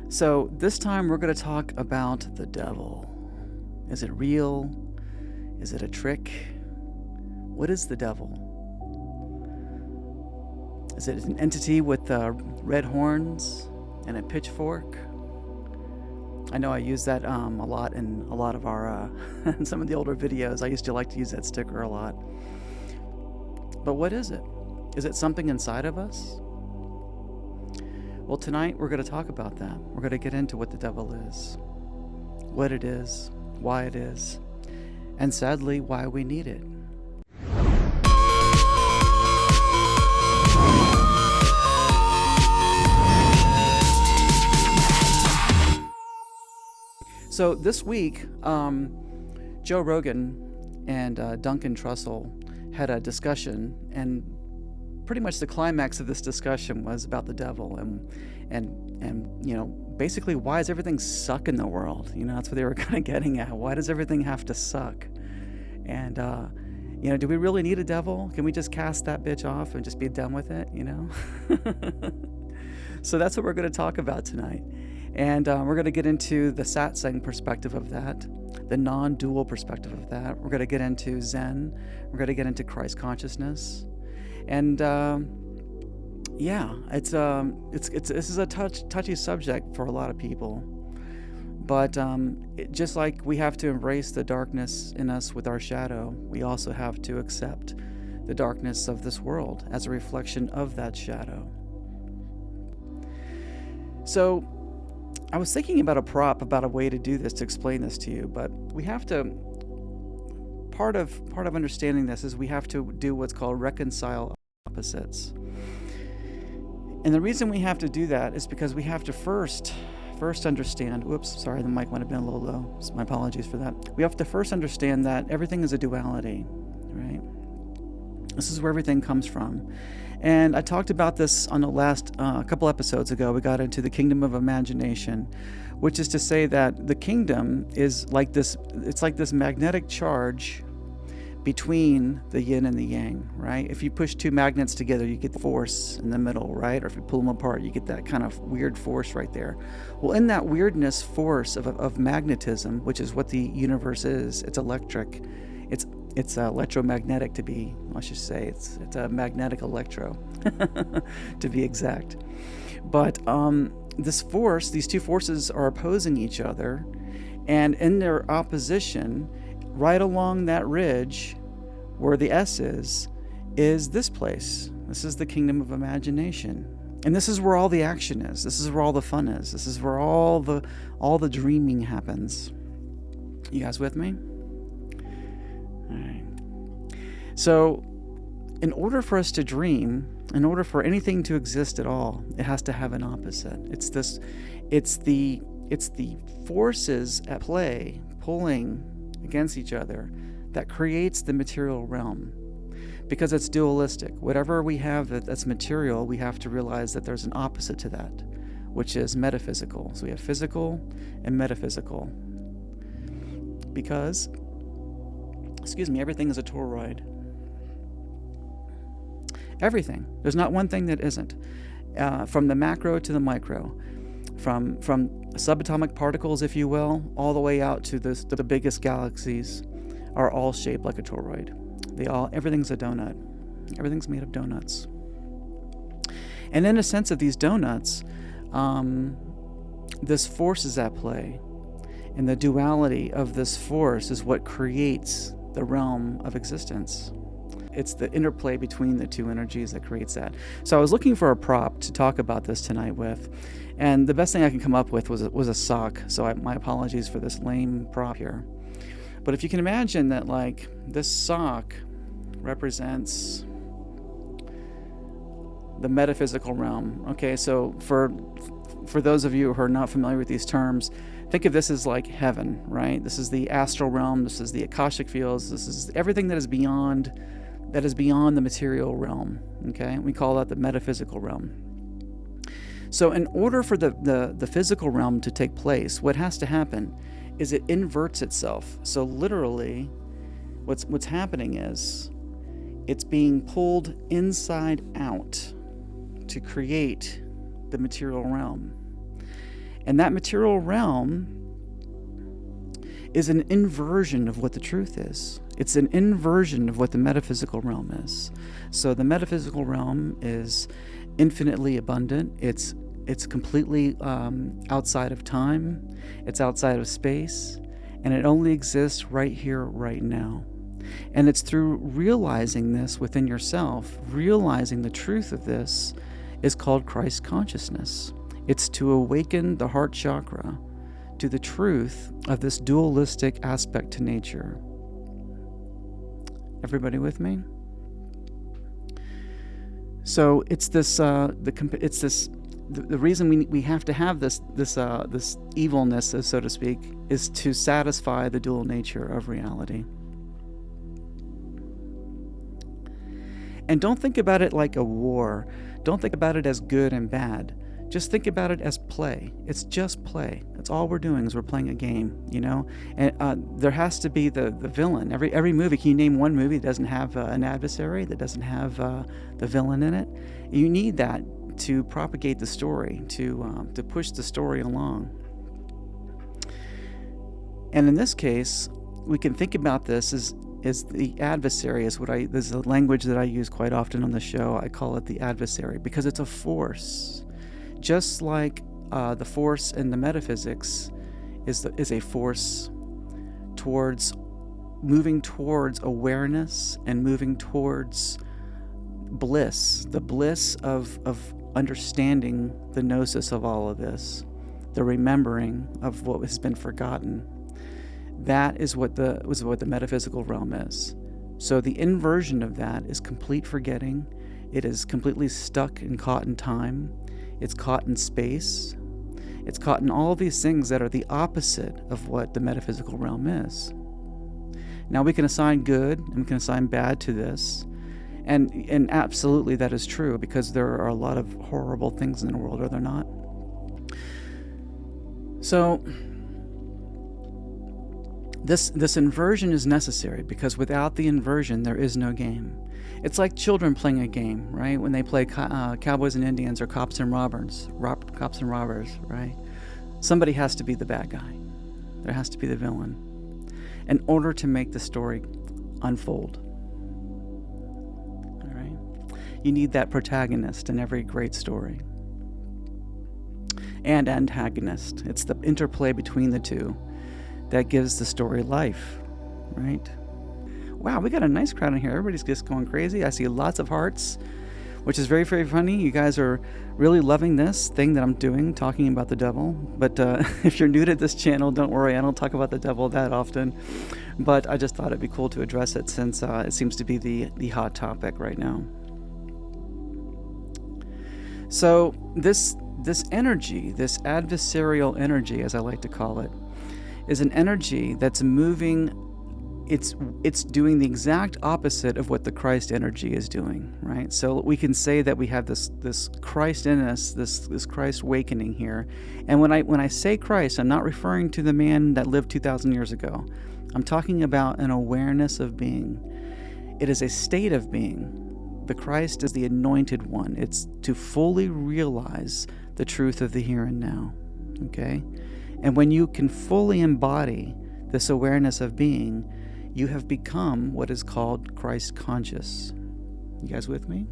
So this time we're going to talk about the devil. Is it real? Is it a trick? What is the devil? Is it an entity with red horns and a pitchfork? I know I use that a lot in a lot of our in some of the older videos. I used to like to use that sticker a lot. But what is it? Is it something inside of us? Well, tonight we're going to talk about that. We're going to get into what the devil is, what it is, why it is, and sadly, why we need it. So this week, Joe Rogan and Duncan Trussell had a discussion, and pretty much the climax of this discussion was about the devil and you know, basically, why does everything suck in the world? You know, that's what they were kind of getting at. Why does everything have to suck? And you know, do we really need a devil? Can we just cast that bitch off and just be done with it? You know. So that's what we're going to talk about tonight. And we're going to get into the Satsang perspective of that, the non-dual perspective of that. We're going to get into Zen. We're going to get into Christ consciousness. And yeah, this is a touchy subject for a lot of people. But just like we have to embrace the darkness in us with our shadow, we also have to accept the darkness of this world as a reflection of that shadow. So I was thinking about about a way to do this, to explain this to you, but we have to, part of understanding this is we have to do what's called reconcile opposites. And the reason we have to do that is because we have to first understand, whoops, sorry, the mic might have been a little low, so my apologies for that. We have to first understand that everything is a duality, right? This is where everything comes from. And I talked about this on the last couple episodes ago. We got into the kingdom of imagination, which is to say that the kingdom is like this, it's like this magnetic charge between the yin and the yang, right? If you push two magnets together, you get the force in the middle, right? Or if you pull them apart, you get that kind of weird force right there. Well, in that weirdness force of magnetism, which is what the universe is, it's electric. It's electromagnetic to be, I should say, it's a magnetic electro, to be exact. But this force, these two forces are opposing each other, and in their opposition, right along that ridge where the S is this place. This is the kingdom of imagination. And this is where all the action is. This is where all the fun is. This is where all the dreaming happens. You guys with me? All right. So, in order for us to dream, in order for anything to exist at all, it has to have an opposite. It's the forces at play pulling against each other that creates the material realm, because it's dualistic. Whatever we have that's material, we have to realize that there's an opposite to that, which is metaphysical. So we have physical and metaphysical, because everything is a toroid. Everything. There's not one thing that isn't. From the macro to the micro, from subatomic particles, if you will, all the way out to the biggest galaxies, are all shaped like a toroid. Everything's a donut. Everything's made of donuts. And in a sense of these donuts, this force is at play. And the duality of this force is what creates the realm of existence. It's the interplay between the two energies that creates that. So I was looking for a prop to talk about this tonight with, and the best thing I could come up with was a sock. So my apologies for this lame prop here. But if you can imagine that, like, this sock represents the metaphysical realm. Okay, so for those of you who are not familiar with these terms, think of this as like heaven, right? This is the astral realm. This is the Akashic fields. This is everything that is beyond the material realm. Okay, we call that the metaphysical realm. So in order for the physical realm to take place, what has to happen is it inverts itself. So literally, what's happening is it's being pulled inside out to create the material realm. And that material realm is an inversion of what the truth is. It's an inversion of what the metaphysical realm is. So the metaphysical realm is infinitely abundant. It's completely outside of time. It's outside of space. And it only exists right here, right now. And it's through realizing this within yourself, realizing the truth of this, is called Christ consciousness. It's to awaken the heart chakra to the truth of this dualistic aspect to nature. Everybody with me? So it's this the reason we have to have this evilness, so to speak, is to satisfy the dual nature of reality. And don't think about it like a war. Don't think about it as good and bad. Just think about it as play. It's just play. That's all we're doing, is we're playing a game, you know? And there has to be the villain. Every movie, can you name one movie that doesn't have an adversary, that doesn't have the villain in it? You need that to propagate the story, to push the story along. And in this case, we can think about this as the adversary is this is a language that I use quite often on the show. I call it the adversary because it's a force. Just like the force in the metaphysics is a force towards moving towards awareness and moving towards bliss, the bliss of understanding the gnosis of all of this, the remembering of what has been forgotten. That is what the metaphysical realm is. So the inversion of that is complete forgetting. It is completely stuck and caught in time. It's caught in space. It's caught in all of these things that are the opposite of what the metaphysical realm is. Now we can assign good and we can assign bad to this. And absolutely that is true, because there are a lot of horrible things in the world, are there not? So this inversion is necessary, because without the inversion there is no game. It's like children playing a game, right? When they play Cowboys and Indians or Cops and Robbers, right? Somebody has to be the bad guy. There has to be the villain in order to make the story unfold. All right? You need that protagonist in every great story. And antagonist. It's the interplay between the two that gives the story life, right? Wow, we got a nice crowd in here. Everybody's just going crazy. I see lots of hearts, which is very, very funny. You guys are really loving this thing that I'm doing, talking about the devil. But if you're new to this channel, don't worry. I don't talk about the devil that often. But I just thought it'd be cool to address it, since it seems to be the hot topic right now. So this energy, this adversarial energy, as I like to call it, is an energy that's moving. It's doing the exact opposite of what the Christ energy is doing, right? So we can say that we have this Christ in us, this Christ awakening here. And when I say Christ, I'm not referring to the man that lived 2,000 years ago. I'm talking about an awareness of being. It is a state of being. The Christ is the anointed one. It's to fully realize the truth of the here and now, okay? And when you can fully embody this awareness of being, you have become what is called Christ conscious. You guys with me?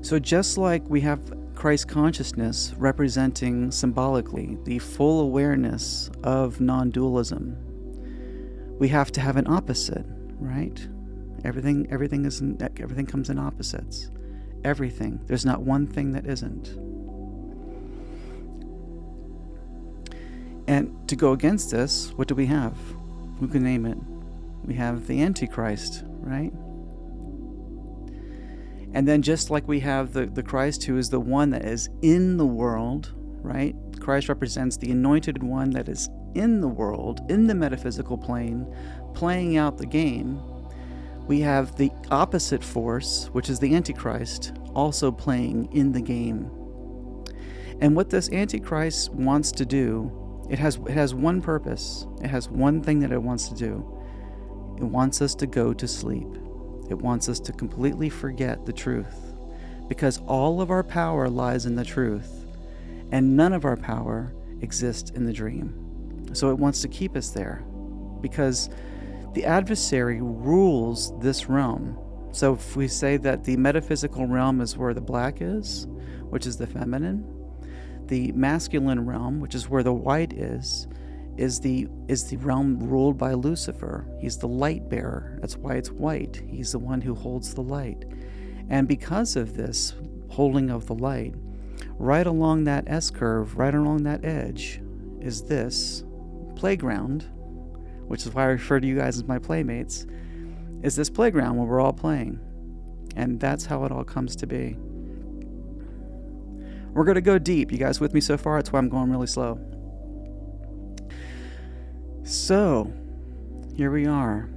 So just like we have Christ consciousness representing symbolically the full awareness of non-dualism, we have to have an opposite, right? Everything comes in opposites. Everything. There's not one thing that isn't. And to go against this, what do we have? Who can name it? We have the Antichrist, right? And then just like we have the Christ who is the one that is in the world, right? Christ represents the anointed one that is in the world, in the metaphysical plane, playing out the game. We have the opposite force, which is the Antichrist, also playing in the game. And what this Antichrist wants to do, it has one purpose. It has one thing that it wants to do. It wants us to go to sleep. It wants us to completely forget the truth, because all of our power lies in the truth. And none of our power exists in the dream. So it wants to keep us there because the adversary rules this realm. So if we say that the metaphysical realm is where the black is, which is the feminine, the masculine realm, which is where the white is the realm ruled by Lucifer. He's the light bearer. That's why it's white. He's the one who holds the light. And because of this holding of the light, right along that S-curve, right along that edge, is this playground, which is why I refer to you guys as my playmates, is this playground where we're all playing. And that's how it all comes to be. We're going to go deep. You guys with me so far? That's why I'm going really slow. So, here we are.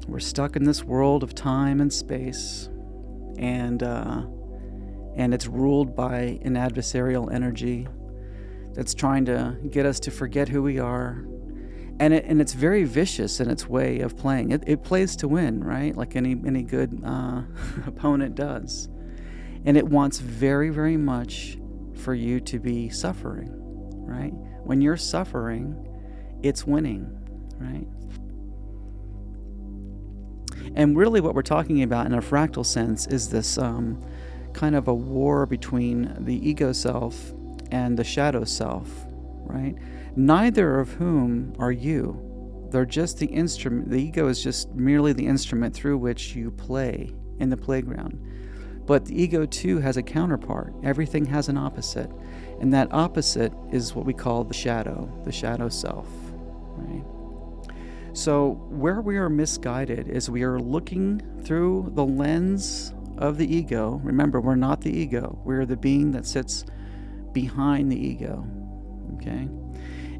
We're stuck in this world of time and space. And it's ruled by an adversarial energy that's trying to get us to forget who we are. And it's very vicious in its way of playing. It plays to win, right? Like any good opponent does. And it wants very, very much for you to be suffering, right? When you're suffering, it's winning, right? And really what we're talking about in a fractal sense is this kind of a war between the ego self and the shadow self, right? Neither of whom are you. They're just the instrument. The ego is just merely the instrument through which you play in the playground. But the ego too has a counterpart. Everything has an opposite. And that opposite is what we call the shadow self, right? So where we are misguided is we are looking through the lens of the ego. Remember, we're not the ego. We're the being that sits behind the ego, okay?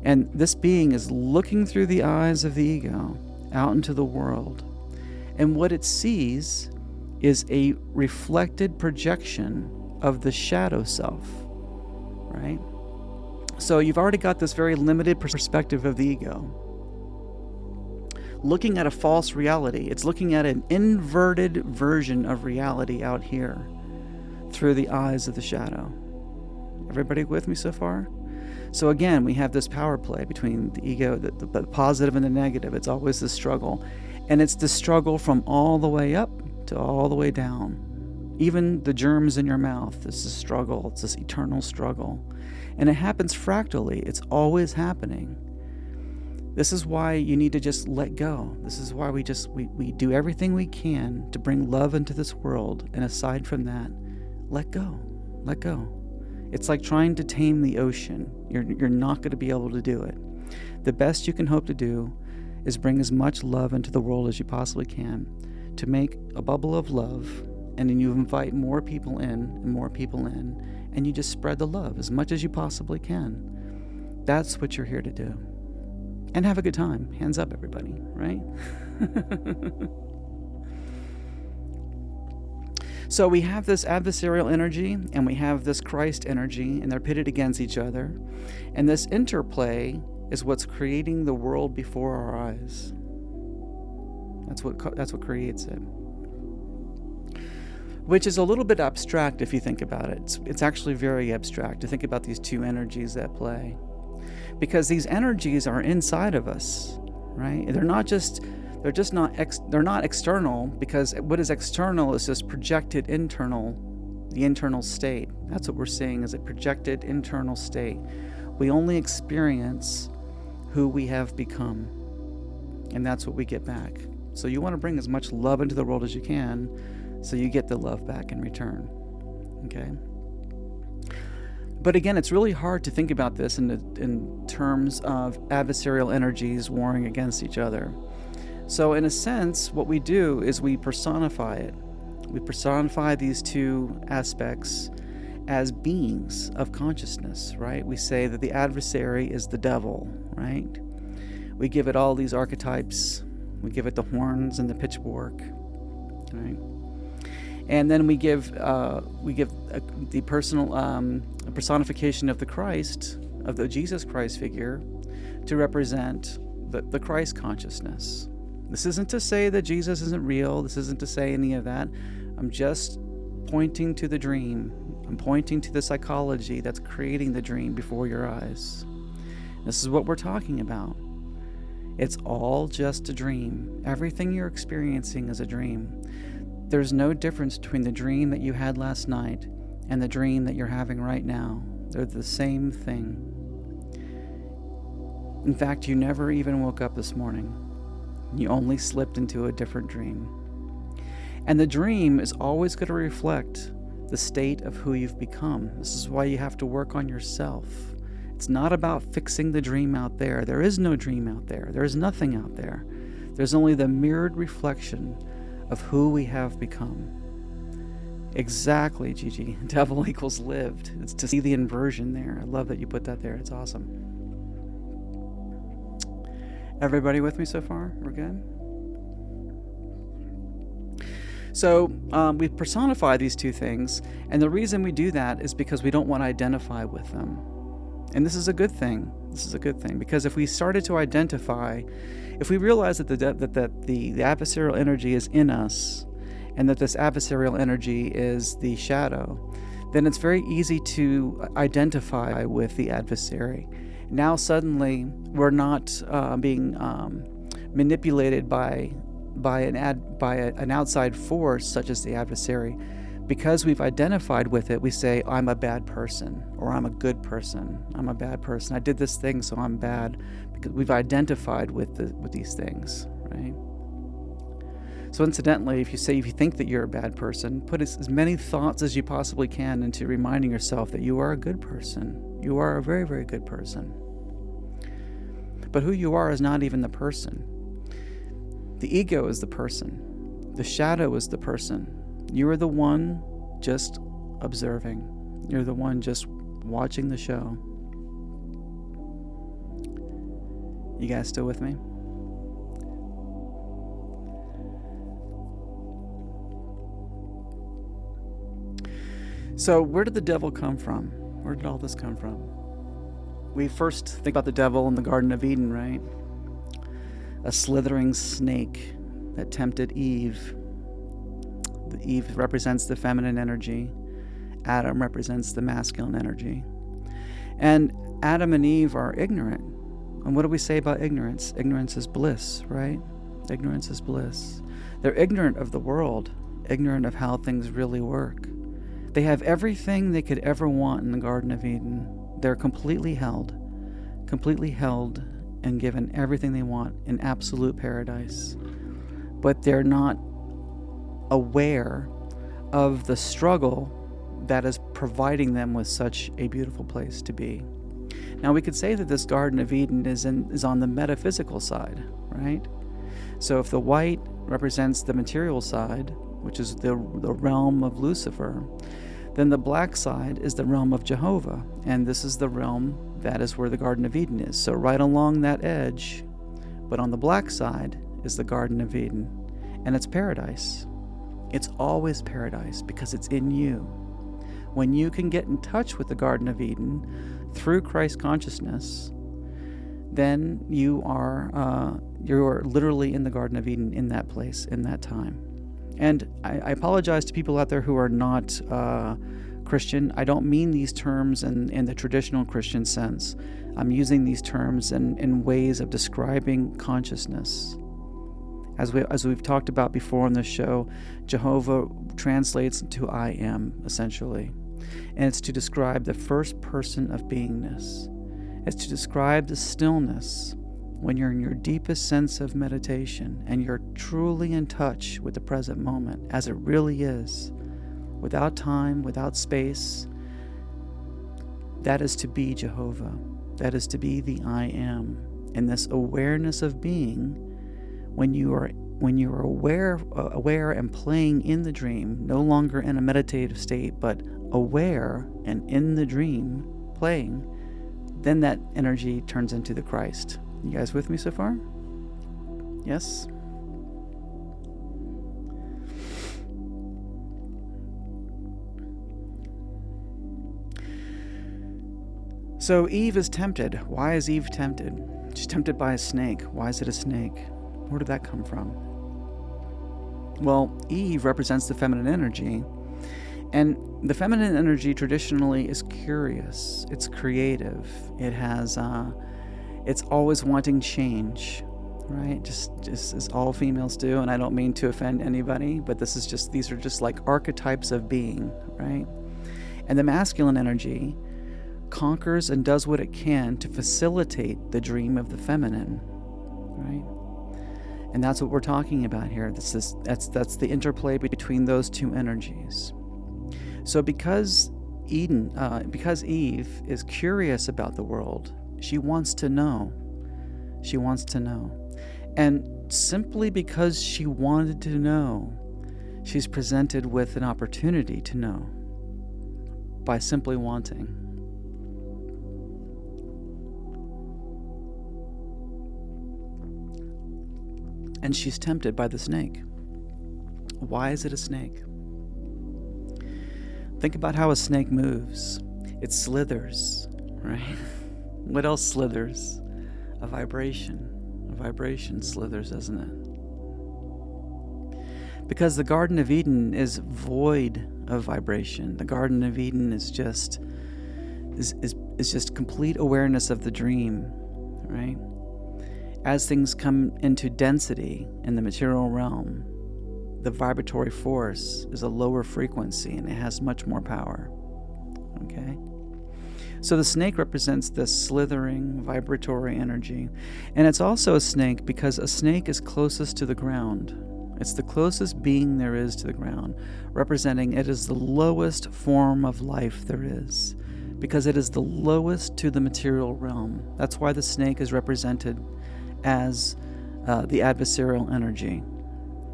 And this being is looking through the eyes of the ego out into the world. And what it sees is a reflected projection of the shadow self, right? So you've already got this very limited perspective of the ego. Looking at a false reality. It's looking at an inverted version of reality out here through the eyes of the shadow. Everybody with me so far? So again, we have this power play between the ego, the positive and the negative. It's always this struggle. And it's the struggle from all the way up to all the way down. Even the germs in your mouth, this is a struggle. It's this eternal struggle. And it happens fractally. It's always happening. This is why you need to just let go. This is why we do everything we can to bring love into this world. And aside from that, let go. Let go. It's like trying to tame the ocean. You're not going to be able to do it. The best you can hope to do is bring as much love into the world as you possibly can to make a bubble of love, and then you invite more people in and more people in, and you just spread the love as much as you possibly can. That's what you're here to do. And have a good time. Hands up, everybody, right? So we have this adversarial energy and we have this Christ energy, and they're pitted against each other. And this interplay is what's creating the world before our eyes. That's what creates it. Which is a little bit abstract if you think about it. It's actually very abstract to think about these two energies at play. Because these energies are inside of us, right? They're not external, because what is external is just projected the internal state. That's what we're seeing, is a projected internal state. We only experience who we have become, and that's what we get back. So you want to bring as much love into the world as you can, so you get the love back in return, okay? But again, it's really hard to think about this in terms of adversarial energies warring against each other. So in a sense, what we do is we personify it. We personify these two aspects as beings of consciousness, right? We say that the adversary is the devil, right? We give it all these archetypes. We give it the horns and the pitchfork, right? And then we give the personal personification of the Christ, of the Jesus Christ figure, to represent the Christ consciousness. This isn't to say that Jesus isn't real. This isn't to say any of that. I'm just pointing to the dream. I'm pointing to the psychology that's creating the dream before your eyes. This is what we're talking about. It's all just a dream. Everything you're experiencing is a dream. There's no difference between the dream that you had last night and the dream that you're having right now. They're the same thing. In fact, you never even woke up this morning. You only slipped into a different dream. And the dream is always going to reflect the state of who you've become. This is why you have to work on yourself. It's not about fixing the dream out there. There is no dream out there. There is nothing out there. There's only the mirrored reflection of who we have become. Exactly, Gigi. Devil equals lived. It's to see the inversion there. I love that you put that there. It's awesome. Everybody with me so far? We're good? So we personify these two things, and the reason we do that is because we don't want to identify with them. And this is a good thing. This is a good thing, because if we started to identify, if we realize that the adversarial energy is in us, and that this adversarial energy is the shadow, then it's very easy to identify with the adversary. Now suddenly we're not being manipulated by an outside force such as the adversary. Because we've identified with it, we say, I'm a bad person, or I'm a good person. I'm a bad person. I did this thing, so I'm bad, because we've identified with these things, right? So incidentally, if you think that you're a bad person, put as many thoughts as you possibly can into reminding yourself that you are a good person. You are a very, very good person. But who you are is not even the person. The ego is the person. The shadow is the person. You are the one just observing. You're the one just watching the show. You guys still with me? So where did the devil come from? Where did all this come from? We first think about the devil in the Garden of Eden, right? A slithering snake that tempted Eve. Eve represents the feminine energy. Adam represents the masculine energy. And Adam and Eve are ignorant. And what do we say about ignorance? Ignorance is bliss, right? Ignorance is bliss. They're ignorant of the world, ignorant of how things really work. They have everything they could ever want in the Garden of Eden. They're completely held and given everything they want in absolute paradise. But they're not aware of the struggle that is providing them with such a beautiful place to be. Now we could say that this Garden of Eden is on the metaphysical side, right? So if the white represents the material side, which is the realm of Lucifer, then the black side is the realm of Jehovah, and this is the realm that is where the Garden of Eden is. So right along that edge, but on the black side, is the Garden of Eden, and it's paradise. It's always paradise because it's in you. When you can get in touch with the Garden of Eden through Christ consciousness, then you're literally in the Garden of Eden in that place, in that time. And I apologize to people out there who are not Christian. I don't mean these terms in the traditional Christian sense. I'm using these terms in ways of describing consciousness. As we've talked about before on this show, Jehovah translates to I am, essentially. And it's to describe the first person of beingness. It's to describe the stillness when you're in your deepest sense of meditation and you're truly in touch with the present moment as it really is, without time, without space. That is to be Jehovah. That is to be the I am. And this awareness of being, when you're aware and playing in the dream, no longer in a meditative state, but aware and in the dream playing, then that energy turns into the Christ. You guys with me so far? Yes? So Eve is tempted. Why is Eve tempted? She's tempted by a snake. Why is it a snake? Where did that come from? Well, Eve represents the feminine energy, And the feminine energy traditionally is curious. It's creative. It has, it's always wanting change, right? Just as all females do. And I don't mean to offend anybody, but these are just like archetypes of being, right? And the masculine energy conquers and does what it can to facilitate the dream of the feminine, right? And that's what we're talking about here. That's the interplay between those two energies. So because Eve is curious about the world, she wants to know. She wants to know. And simply because she wanted to know, she's presented with an opportunity to know by simply wanting. And she's tempted by the snake. Why is it a snake? Think about how a snake moves. It slithers, right? What else slithers? A vibration. A vibration slithers, doesn't it? Because the Garden of Eden is void of vibration. The Garden of Eden is just complete awareness of the dream, right? As things come into density in the material realm, the vibratory force is a lower frequency and it has much more power. Okay? So the snake represents this slithering, vibratory energy. And it's also a snake because a snake is closest to the ground. It's the closest being there is to the ground, representing it is the lowest form of life there is, because it is the lowest to the material realm. That's why the snake is represented as the adversarial energy.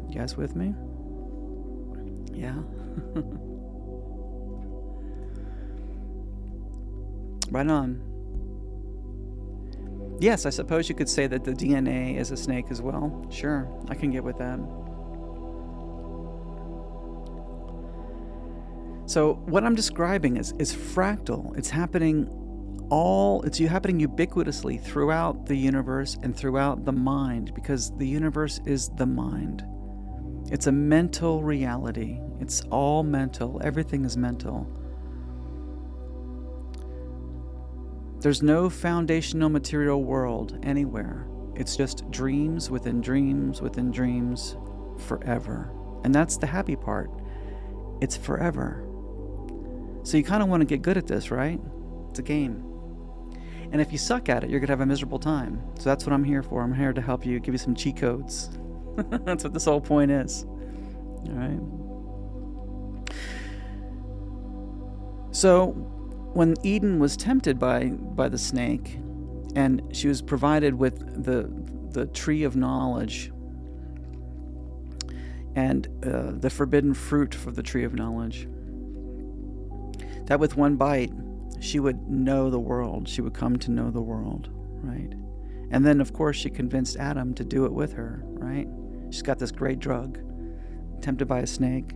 You guys with me? Yeah? Right on. Yes, I suppose you could say that the DNA is a snake as well. Sure, I can get with that. So what I'm describing is fractal. It's happening ubiquitously throughout the universe and throughout the mind, because the universe is the mind. It's a mental reality. It's all mental. Everything is mental. There's no foundational material world anywhere. It's just dreams within dreams within dreams forever. And that's the happy part. It's forever. So you kind of want to get good at this, right? It's a game. And if you suck at it, you're going to have a miserable time. So that's what I'm here for. I'm here to help you, give you some cheat codes. That's what this whole point is. All right. So when Eden was tempted by the snake, and she was provided with the tree of knowledge and the forbidden fruit for the tree of knowledge, that with one bite she would know the world. She would come to know the world, right? And then, of course, she convinced Adam to do it with her, right? She's got this great drug, tempted by a snake,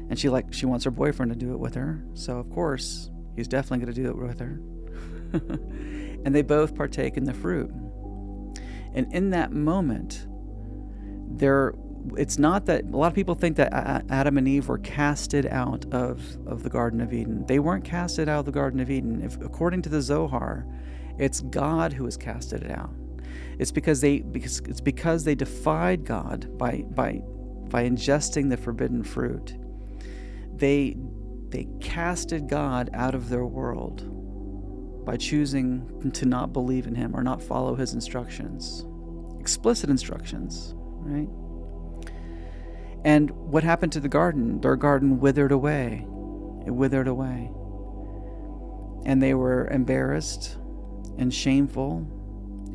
and she wants her boyfriend to do it with her. So, of course, he's definitely going to do it with her. And they both partake in the fruit. And in that moment, it's not that a lot of people think that Adam and Eve were casted out of the Garden of Eden. They weren't casted out of the Garden of Eden. According to the Zohar, it's God who has casted it out. It's because they defied God by ingesting the forbidden fruit. They casted God out of their world by choosing to not believe in him or not follow his instructions. Explicit instructions, right? And what happened to the garden? Their garden withered away. It withered away. And they were embarrassed and shameful.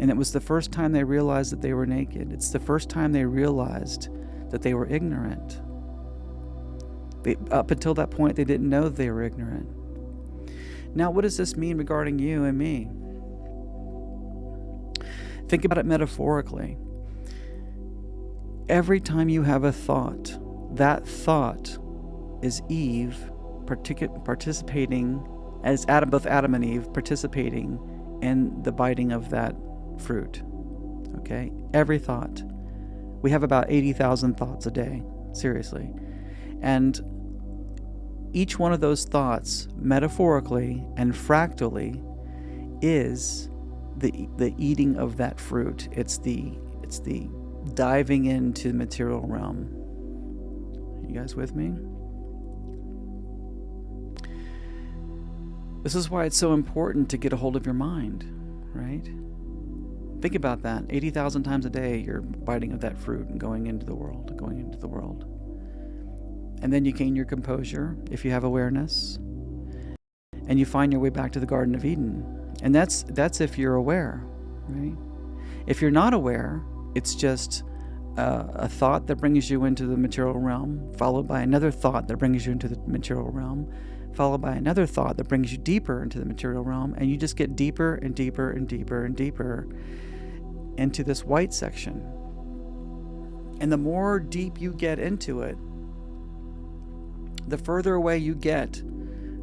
And it was the first time they realized that they were naked. It's the first time they realized that they were ignorant. Up until that point, they didn't know they were ignorant. Now, what does this mean regarding you and me? Think about it metaphorically. Every time you have a thought, that thought is Eve participating, as both Adam and Eve participating in the biting of that fruit. Okay? Every thought. We have about 80,000 thoughts a day. Seriously. And each one of those thoughts, metaphorically and fractally, is the eating of that fruit. It's the diving into the material realm. You guys with me? This is why it's so important to get a hold of your mind, right? Think about that. 80,000 times a day, you're biting of that fruit and going into the world. And then you gain your composure if you have awareness, and you find your way back to the Garden of Eden. And that's if you're aware, right? If you're not aware, it's just a thought that brings you into the material realm, followed by another thought that brings you into the material realm, followed by another thought that brings you deeper into the material realm, and you just get deeper and deeper and deeper and deeper into this white section. And the more deep you get into it, the further away you get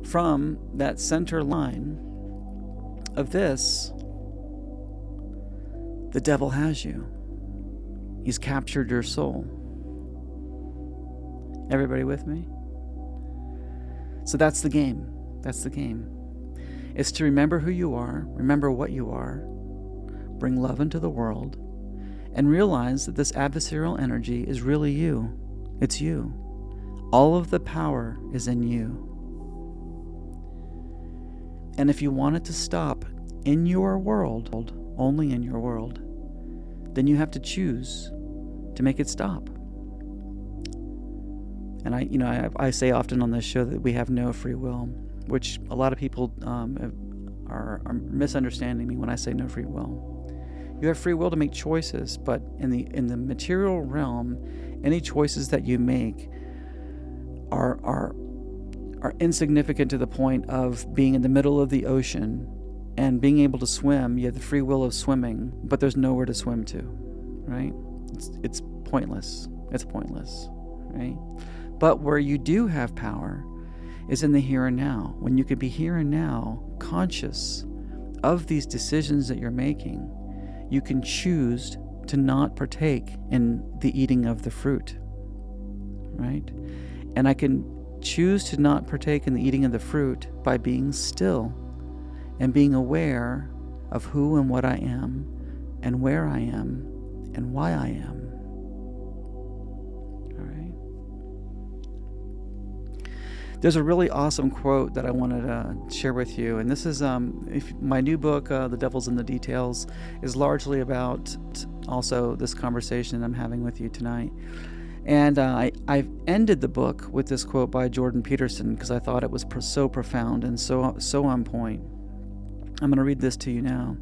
from that center line of this, the devil has you. He's captured your soul. Everybody with me? So that's the game. That's the game. It's to remember who you are, remember what you are, bring love into the world, and realize that this adversarial energy is really you. It's you. All of the power is in you. And if you want it to stop in your world, only in your world, then you have to choose to make it stop. And I say often on this show that we have no free will, which a lot of people are misunderstanding me when I say no free will. You have free will to make choices, but in the material realm, any choices that you make are insignificant to the point of being in the middle of the ocean and being able to swim. You have the free will of swimming, but there's nowhere to swim to, right? It's pointless. It's pointless, right? But where you do have power is in the here and now, when you can be here and now, conscious of these decisions that you're making. You can choose to not partake in the eating of the fruit, right? And I can choose to not partake in the eating of the fruit by being still and being aware of who and what I am and where I am and why I am. All right. There's a really awesome quote that I wanted to share with you, and this is my new book, The Devil's in the Details, is largely about also this conversation I'm having with you tonight. And I've ended the book with this quote by Jordan Peterson because I thought it was so profound and so on point. I'm going to read this to you now.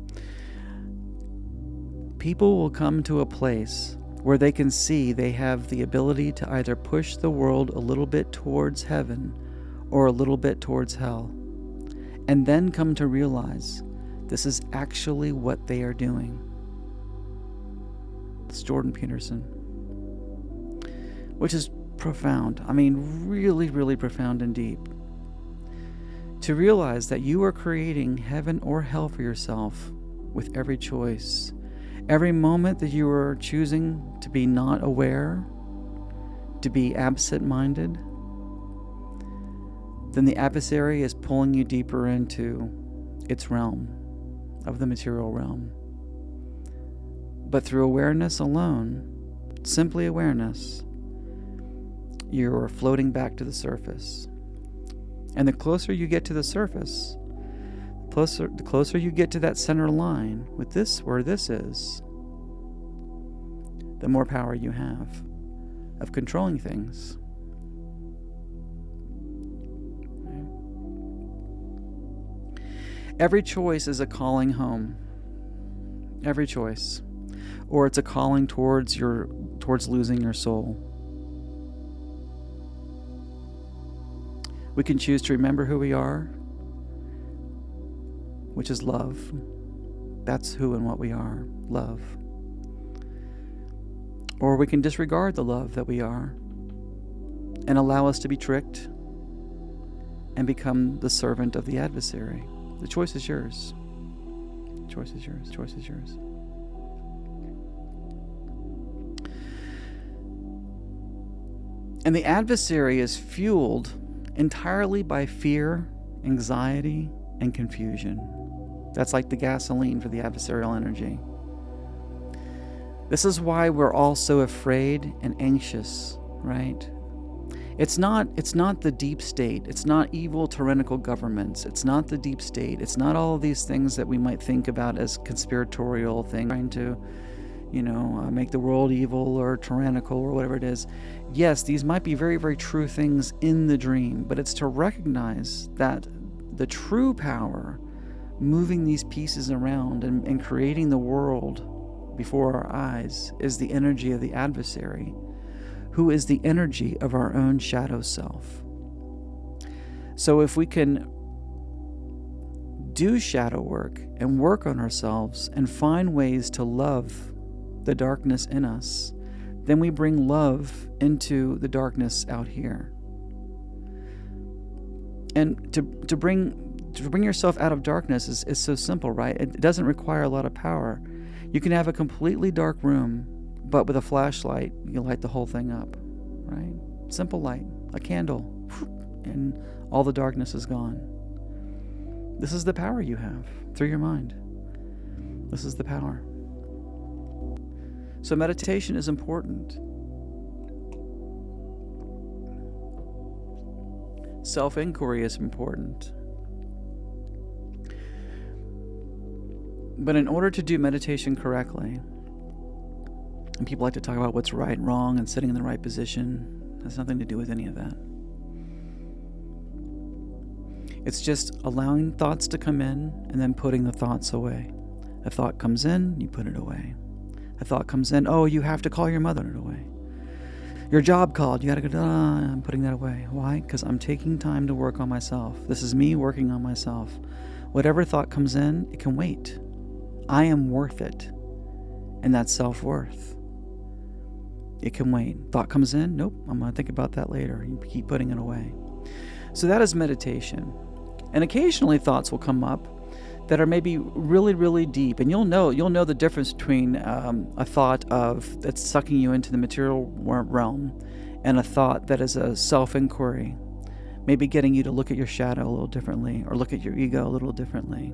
People will come to a place where they can see they have the ability to either push the world a little bit towards heaven or a little bit towards hell, and then come to realize this is actually what they are doing. It's Jordan Peterson. Which is profound. I mean, really, really profound and deep. To realize that you are creating heaven or hell for yourself with every choice. Every moment that you are choosing to be not aware, to be absent-minded, then the adversary is pulling you deeper into its realm of the material realm. But through awareness alone, simply awareness, you're floating back to the surface. And the closer you get to the surface, the closer you get to that center line with this, where this is, the more power you have of controlling things. Every choice is a calling home. Every choice. Or it's a calling towards losing your soul. We can choose to remember who we are, which is love. That's who and what we are, love. Or we can disregard the love that we are and allow us to be tricked and become the servant of the adversary. The choice is yours. The choice is yours. The choice is yours. And the adversary is fueled entirely by fear, anxiety, and confusion. That's like the gasoline for the adversarial energy. This is why we're all so afraid and anxious, right? It's not the deep state. It's not evil tyrannical governments. It's not the deep state. It's not all of these things that we might think about as conspiratorial things, trying to, make the world evil or tyrannical or whatever it is. Yes, these might be very, very true things in the dream, but it's to recognize that the true power moving these pieces around and creating the world before our eyes is the energy of the adversary, who is the energy of our own shadow self. So if we can do shadow work and work on ourselves and find ways to love the darkness in us, then we bring love into the darkness out here. And to bring yourself out of darkness is so simple, right? It doesn't require a lot of power. You can have a completely dark room, but with a flashlight, you light the whole thing up, right? Simple light, a candle, and all the darkness is gone. This is the power you have through your mind. This is the power. So meditation is important. Self-inquiry is important. But in order to do meditation correctly, and people like to talk about what's right and wrong and sitting in the right position, has nothing to do with any of that. It's just allowing thoughts to come in and then putting the thoughts away. A thought comes in, you put it away. A thought comes in, oh, you have to call your mother, put it away. Your job called, you gotta go, I'm putting that away. Why? Because I'm taking time to work on myself. This is me working on myself. Whatever thought comes in, it can wait. I am worth it. And that's self-worth. It can wait. Thought comes in, nope, I'm going to think about that later. You keep putting it away. So that is meditation. And occasionally thoughts will come up that are maybe really, really deep. And you'll know the difference between a thought that's sucking you into the material realm and a thought that is a self-inquiry. Maybe getting you to look at your shadow a little differently, or look at your ego a little differently,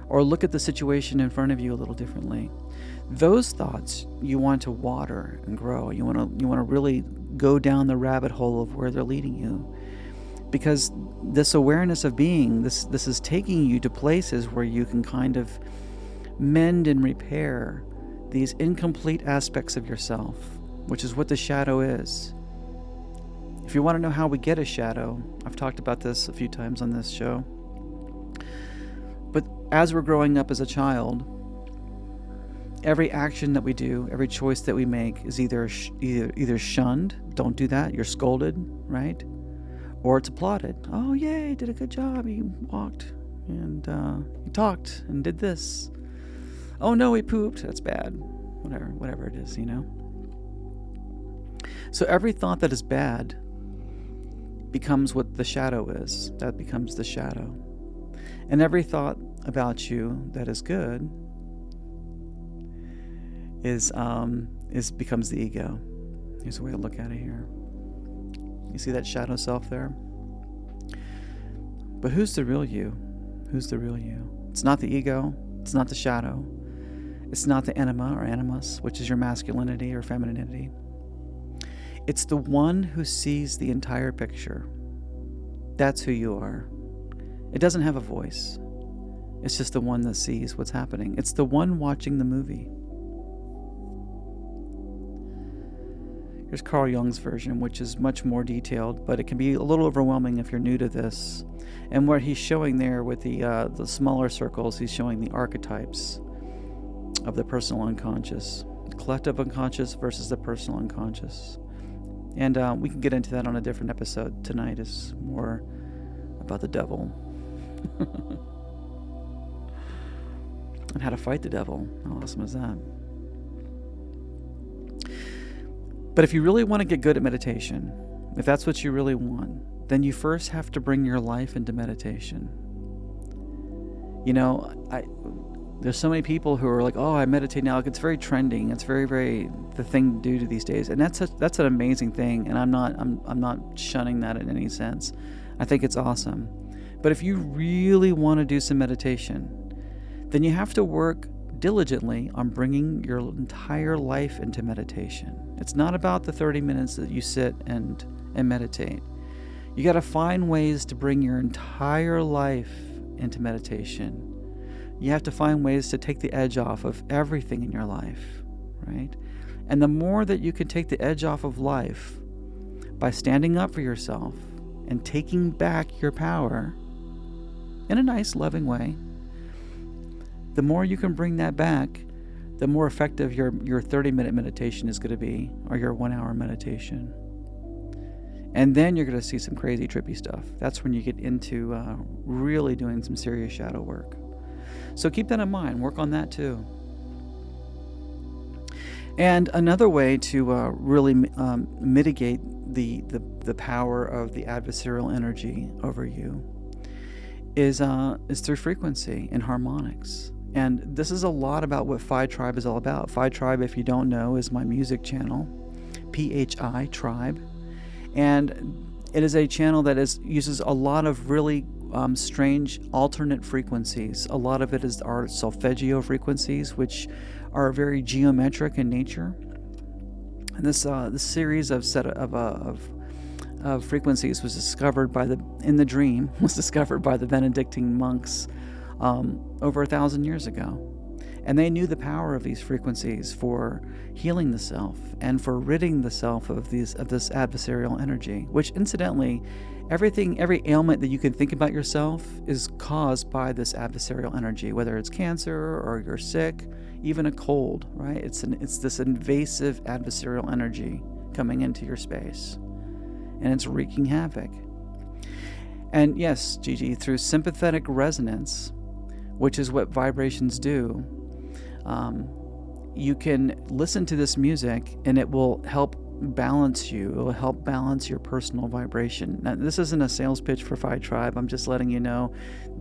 or look at the situation in front of you a little differently. Those thoughts you want to water and grow. You want to really go down the rabbit hole of where they're leading you, because this awareness of being, this is taking you to places where you can kind of mend and repair these incomplete aspects of yourself, which is what the shadow is. If you want to know how we get a shadow, I've talked about this a few times on this show. But as we're growing up as a child, every action that we do, every choice that we make is either shunned, don't do that, you're scolded, right? Or it's applauded. Oh, yay, did a good job. He walked and he talked and did this. Oh no, he pooped. That's bad. Whatever it is, So every thought that is bad becomes what the shadow is. That becomes the shadow. And every thought about you that is good becomes the ego. Here's a way to look at it here. You see that shadow self there? But who's the real you? Who's the real you? It's not the ego. It's not the shadow. It's not the anima or animus, which is your masculinity or femininity. It's the one who sees the entire picture. That's who you are. It doesn't have a voice. It's just the one that sees what's happening. It's the one watching the movie. Here's Carl Jung's version, which is much more detailed, but it can be a little overwhelming if you're new to this. And what he's showing there with the smaller circles, he's showing the archetypes of the personal unconscious, the collective unconscious versus the personal unconscious. And we can get into that on a different episode. Tonight is more about the devil and how to fight the devil. How awesome is that? But if you really want to get good at meditation, if that's what you really want, then you first have to bring your life into meditation. There's so many people who are like, oh, I meditate now. Like, it's very trending. It's very, very the thing to do these days, and that's an amazing thing. And I'm not shunning that in any sense. I think it's awesome. But if you really want to do some meditation, then you have to work diligently on bringing your entire life into meditation. It's not about the 30 minutes that you sit and meditate. You got to find ways to bring your entire life into meditation. You have to find ways to take the edge off of everything in your life, right? And the more that you can take the edge off of life by standing up for yourself and taking back your power in a nice, loving way, the more you can bring that back, the more effective your 30-minute meditation is going to be, or your 1-hour meditation. And then you're going to see some crazy, trippy stuff. That's when you get into really doing some serious shadow work. So keep that in mind. Work on that too. And another way to really mitigate the power of the adversarial energy over you is through frequency and harmonics. And this is a lot about what Phi Tribe is all about. Phi Tribe, if you don't know, is my music channel, PHI Tribe. And it is a channel that uses a lot of really strange alternate frequencies. A lot of it is our solfeggio frequencies, which are very geometric in nature. And this series of frequencies was discovered in the dream was discovered by the Benedictine monks over 1,000 years ago. And they knew the power of these frequencies for healing the self and for ridding the self of this adversarial energy, which incidentally, every ailment that you can think about yourself is caused by this adversarial energy, whether it's cancer or you're sick, even a cold, right? It's this invasive adversarial energy coming into your space, and it's wreaking havoc. And yes, Gigi, through sympathetic resonance, which is what vibrations do, you can listen to this music and it will help balance you. It will help balance your personal vibration. Now, this isn't a sales pitch for Phi Tribe. I'm just letting you know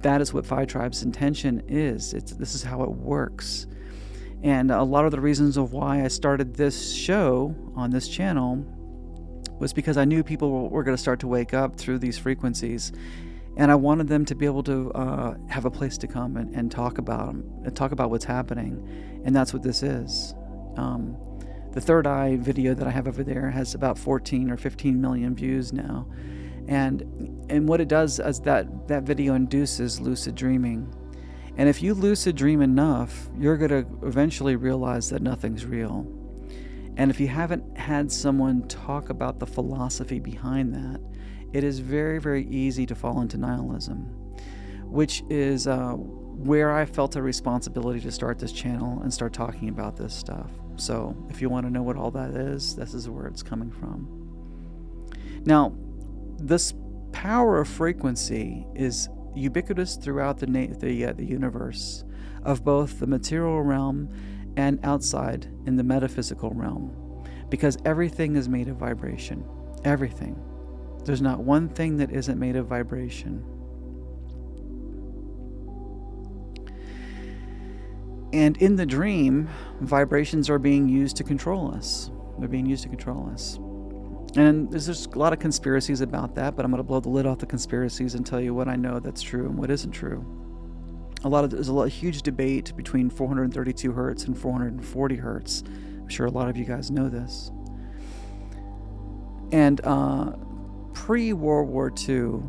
that is what Phi Tribe's intention is. This is how it works. And a lot of the reasons of why I started this show on this channel was because I knew people were going to start to wake up through these frequencies. And I wanted them to be able to have a place to come and talk about them, and talk about what's happening. And that's what this is. The third eye video that I have over there has about 14 or 15 million views now. And what it does is that video induces lucid dreaming. And if you lucid dream enough, you're going to eventually realize that nothing's real. And if you haven't had someone talk about the philosophy behind that, it is very, very easy to fall into nihilism, which is where I felt a responsibility to start this channel and start talking about this stuff. So if you want to know what all that is, this is where it's coming from. Now, this power of frequency is ubiquitous throughout the universe, of both the material realm and outside in the metaphysical realm, because everything is made of vibration. Everything. There's not one thing that isn't made of vibration. And in the dream, vibrations are being used to control us. They're being used to control us. And there's just a lot of conspiracies about that, but I'm going to blow the lid off the conspiracies and tell you what I know that's true and what isn't true. There's a huge debate between 432 hertz and 440 hertz. I'm sure a lot of you guys know this. And pre-World War II,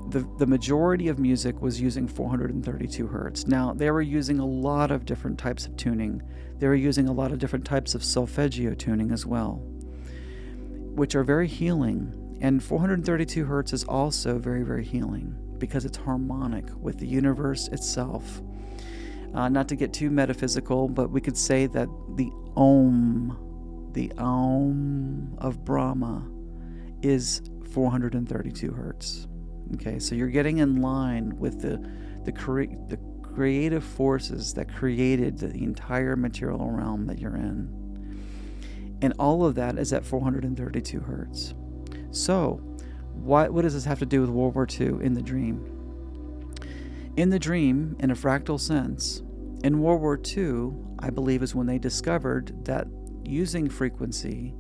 the majority of music was using 432 hertz. Now, they were using a lot of different types of tuning. They were using a lot of different types of solfeggio tuning as well, which are very healing. And 432 hertz is also very, very healing because it's harmonic with the universe itself. Not to get too metaphysical, but we could say that the Om of Brahma is 432 hertz. Okay, so you're getting in line with the creative forces that created the entire material realm that you're in. And all of that is at 432 hertz. So, what does this have to do with World War II in the dream? In the dream, in a fractal sense, In World War II, I believe, is when they discovered that using frequency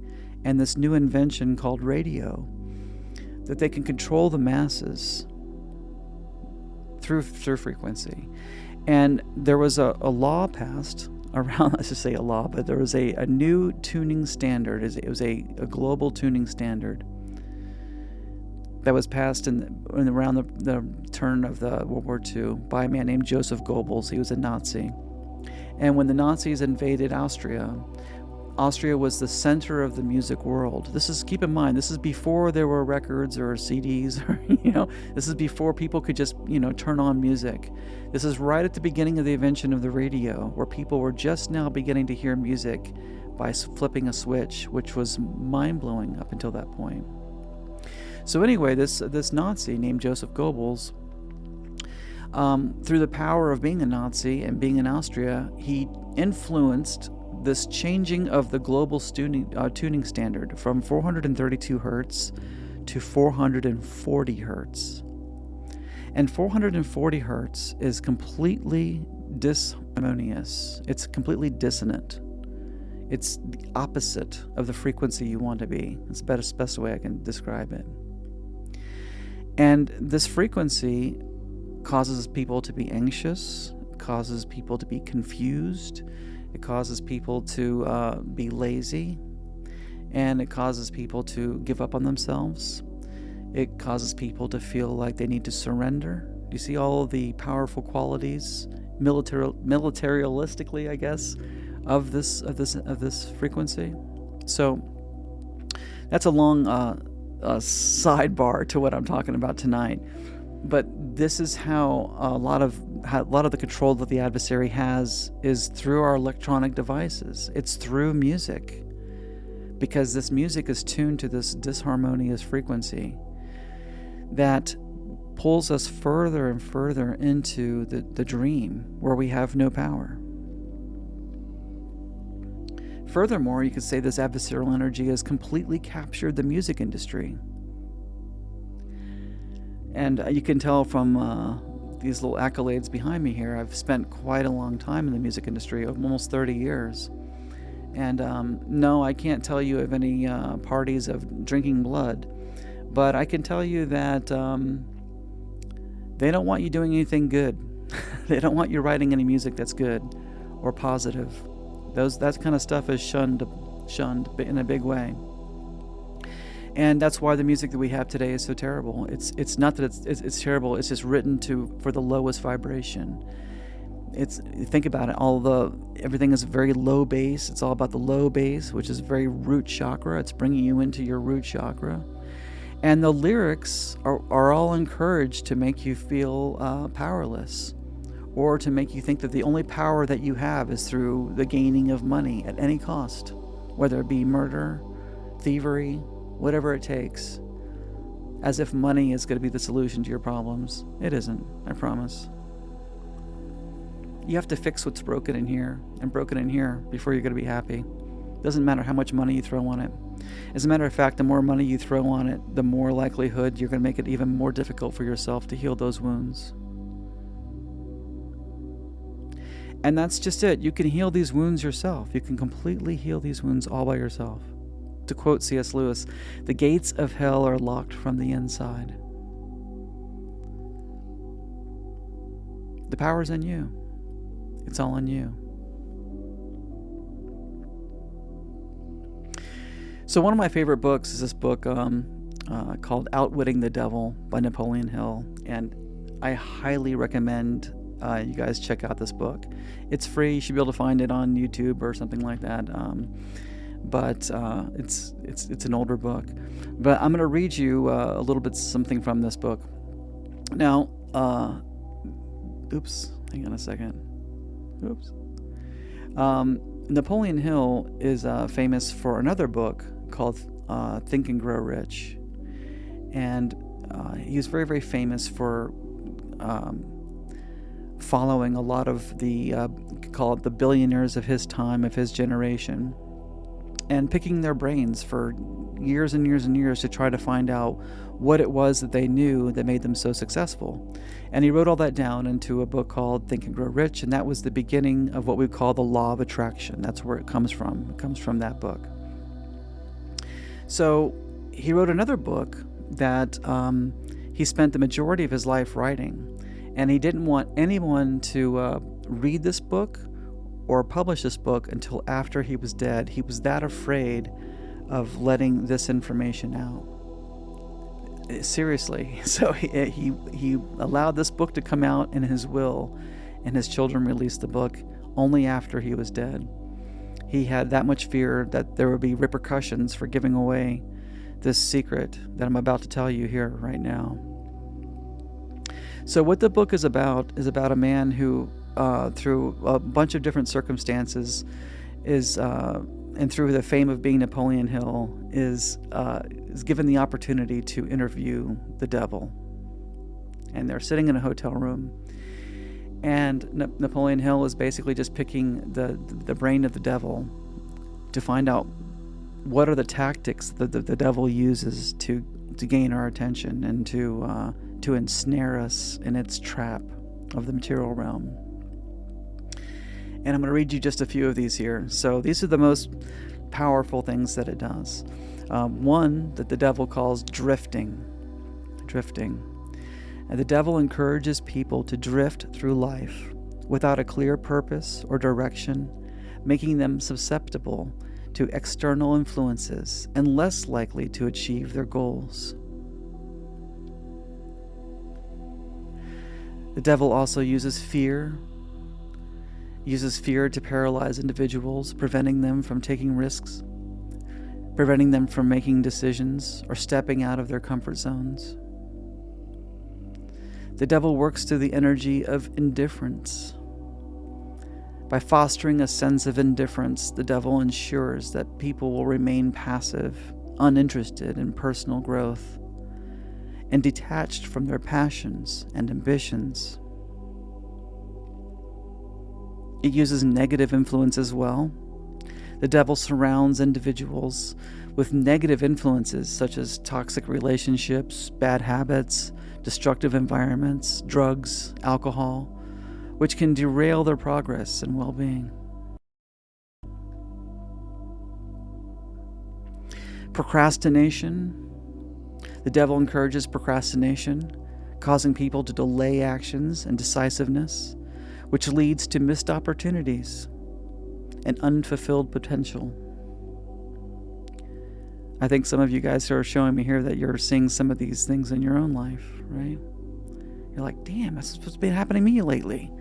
and this new invention called radio, that they can control the masses through frequency. And there was a law passed around, let's just say a law, but there was a new tuning standard. It was a global tuning standard that was passed around the turn of the World War II by a man named Joseph Goebbels. He was a Nazi. And when the Nazis invaded Austria, Austria was the center of the music world. Keep in mind, this is before there were records or CDs, or, this is before people could just, turn on music. This is right at the beginning of the invention of the radio, where people were just now beginning to hear music by flipping a switch, which was mind-blowing up until that point. So anyway, this Nazi named Joseph Goebbels, through the power of being a Nazi and being in Austria, he influenced this changing of the global tuning standard from 432 hertz to 440 hertz. And 440 hertz is completely disharmonious. It's completely dissonant. It's the opposite of the frequency you want to be. It's the best way I can describe it. And this frequency causes people to be anxious, causes people to be confused, it causes people to be lazy, and it causes people to give up on themselves. It causes people to feel like they need to surrender. You see all of the powerful qualities, militaristically, I guess, of this frequency. So that's a long sidebar to what I'm talking about tonight. But this is how a lot of the control that the adversary has is through our electronic devices. It's through music, because this music is tuned to this disharmonious frequency that pulls us further and further into the dream where we have no power. Furthermore, you could say this adversarial energy has completely captured the music industry. And you can tell from these little accolades behind me here, I've spent quite a long time in the music industry, almost 30 years. And no, I can't tell you of any parties of drinking blood, but I can tell you that they don't want you doing anything good. They don't want you writing any music that's good or positive. That kind of stuff is shunned in a big way. And that's why the music that we have today is so terrible. It's not that it's terrible. It's just written for the lowest vibration. Think about it. Everything is very low bass. It's all about the low bass, which is very root chakra. It's bringing you into your root chakra. And the lyrics are all encouraged to make you feel powerless, or to make you think that the only power that you have is through the gaining of money at any cost, whether it be murder, thievery, whatever it takes, as if money is going to be the solution to your problems. It isn't, I promise. You have to fix what's broken in here and broken in here before you're going to be happy. Doesn't matter how much money you throw on it. As a matter of fact, the more money you throw on it, the more likelihood you're going to make it even more difficult for yourself to heal those wounds. And that's just it. You can heal these wounds yourself. You can completely heal these wounds all by yourself. To quote C.S. Lewis, the gates of hell are locked from the inside. The power's in you. It's all in you. So one of my favorite books is this book called Outwitting the Devil by Napoleon Hill. And I highly recommend you guys check out this book. It's free. You should be able to find it on YouTube or something like that. But it's an older book. But I'm going to read you a little bit something from this book. Now, hang on a second. Napoleon Hill is famous for another book called Think and Grow Rich. And he was very, very famous for following a lot of the, call it the billionaires of his time, of his generation. and picking their brains for years and years and years to try to find out what it was that they knew that made them so successful. And he wrote all that down into a book called Think and Grow Rich, and that was the beginning of what we call the law of attraction. That's where it comes from. It comes from that book. So he wrote another book that he spent the majority of his life writing, and he didn't want anyone to read this book or publish this book until after he was dead. He was that afraid of letting this information out. Seriously. So he allowed this book to come out in his will, and his children released the book only after he was dead. He had that much fear that there would be repercussions for giving away this secret that I'm about to tell you here right now. So what the book is about a man who, through a bunch of different circumstances, and through the fame of being Napoleon Hill, is given the opportunity to interview the devil. And they're sitting in a hotel room, and Napoleon Hill is basically just picking the brain of the devil to find out what are the tactics that the devil uses to gain our attention and to ensnare us in its trap of the material realm. And I'm going to read you just a few of these here. So these are the most powerful things that it does. One that the devil calls drifting. And the devil encourages people to drift through life without a clear purpose or direction, making them susceptible to external influences and less likely to achieve their goals. The devil also uses fear to paralyze individuals, preventing them from taking risks, preventing them from making decisions or stepping out of their comfort zones. The devil works through the energy of indifference. By fostering a sense of indifference, the devil ensures that people will remain passive, uninterested in personal growth, and detached from their passions and ambitions. It uses negative influence as well. The devil surrounds individuals with negative influences such as toxic relationships, bad habits, destructive environments, drugs, alcohol, which can derail their progress and well-being. Procrastination. The devil encourages procrastination, causing people to delay actions and decisiveness, which leads to missed opportunities and unfulfilled potential. I think some of you guys are showing me here that you're seeing some of these things in your own life, right? You're like, damn, that's what's been happening to me lately.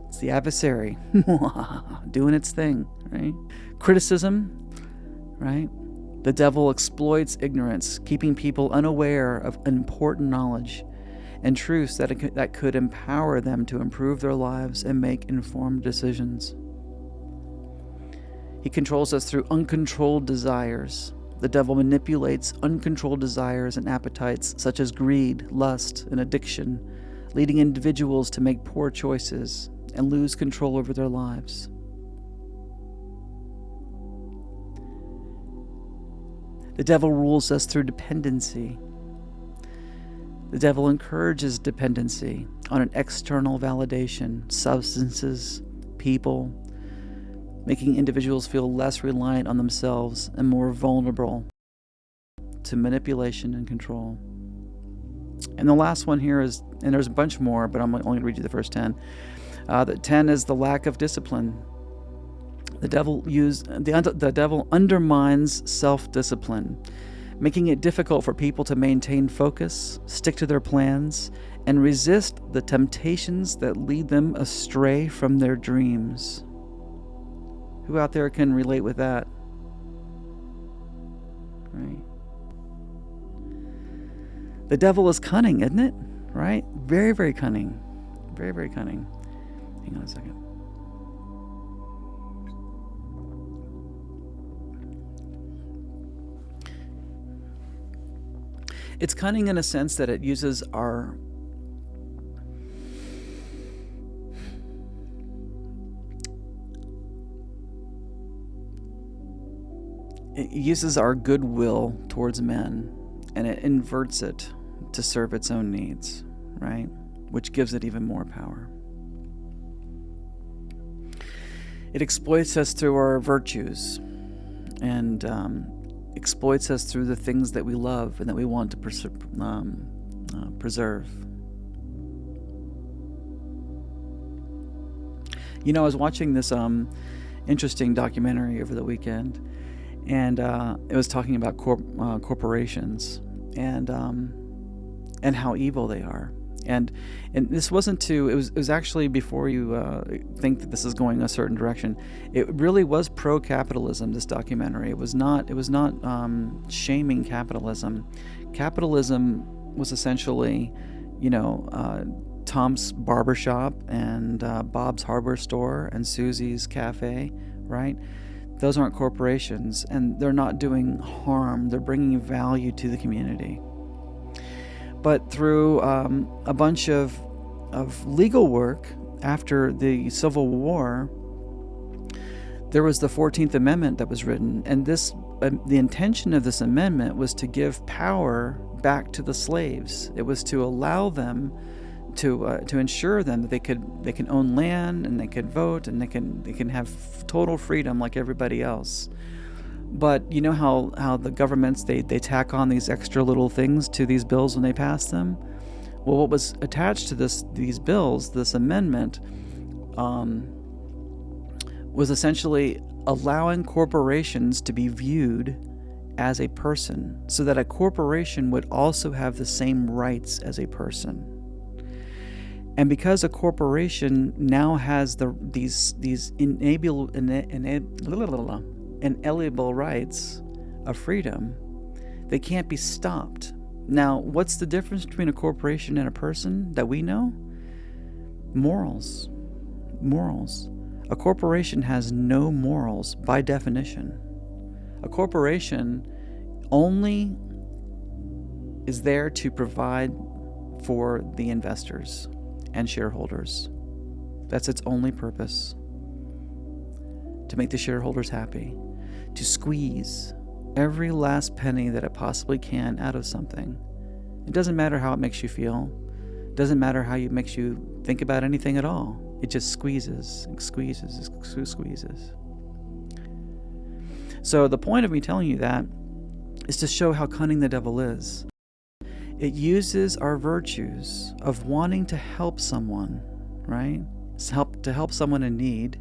It's the adversary doing its thing, right? Criticism, right? The devil exploits ignorance, keeping people unaware of important knowledge and truths that could empower them to improve their lives and make informed decisions. He controls us through uncontrolled desires. The devil manipulates uncontrolled desires and appetites such as greed, lust, and addiction, leading individuals to make poor choices and lose control over their lives. The devil rules us through dependency. The devil encourages dependency on an external validation, substances, people, making individuals feel less reliant on themselves and more vulnerable to manipulation and control. And the last one here is, and there's a bunch more, but I'm only going to read you the first 10. The 10 is the lack of discipline. The devil undermines self-discipline, making it difficult for people to maintain focus, stick to their plans, and resist the temptations that lead them astray from their dreams. Who out there can relate with that? Right? The devil is cunning, isn't it? Right? Very, very cunning. Very, very cunning. Hang on a second. It's cunning in a sense that it uses our it uses our goodwill towards men and it inverts it to serve its own needs, right? Which gives it even more power. It exploits us through our virtues and exploits us through the things that we love and that we want to preserve. You know, I was watching this interesting documentary over the weekend, and it was talking about corporations and how evil they are. And this wasn't to, it was actually, before you think that this is going a certain direction, it really was pro-capitalism, this documentary. It was not shaming capitalism. Capitalism was essentially, you know, Tom's barbershop and Bob's hardware store and Susie's cafe, right? Those aren't corporations, and they're not doing harm. They're bringing value to the community. But through a bunch of legal work after the Civil War, there was the 14th Amendment that was written, and the intention of this amendment was to give power back to the slaves. It was to allow them to ensure them that they can own land and they can vote and they can have total freedom like everybody else. But you know how the governments, they tack on these extra little things to these bills when they pass them? Well, what was attached to these bills, this amendment, was essentially allowing corporations to be viewed as a person, so that a corporation would also have the same rights as a person. And because a corporation now has these inalienable rights of freedom, they can't be stopped. Now, what's the difference between a corporation and a person that we know? Morals. A corporation has no morals by definition. A corporation only is there to provide for the investors and shareholders. That's its only purpose. To make the shareholders happy. To squeeze every last penny that it possibly can out of something. It doesn't matter how it makes you feel. It doesn't matter how it makes you think about anything at all. It just squeezes and squeezes and squeezes. So the point of me telling you that is to show how cunning the devil is. It uses our virtues of wanting to help someone, right? To help someone in need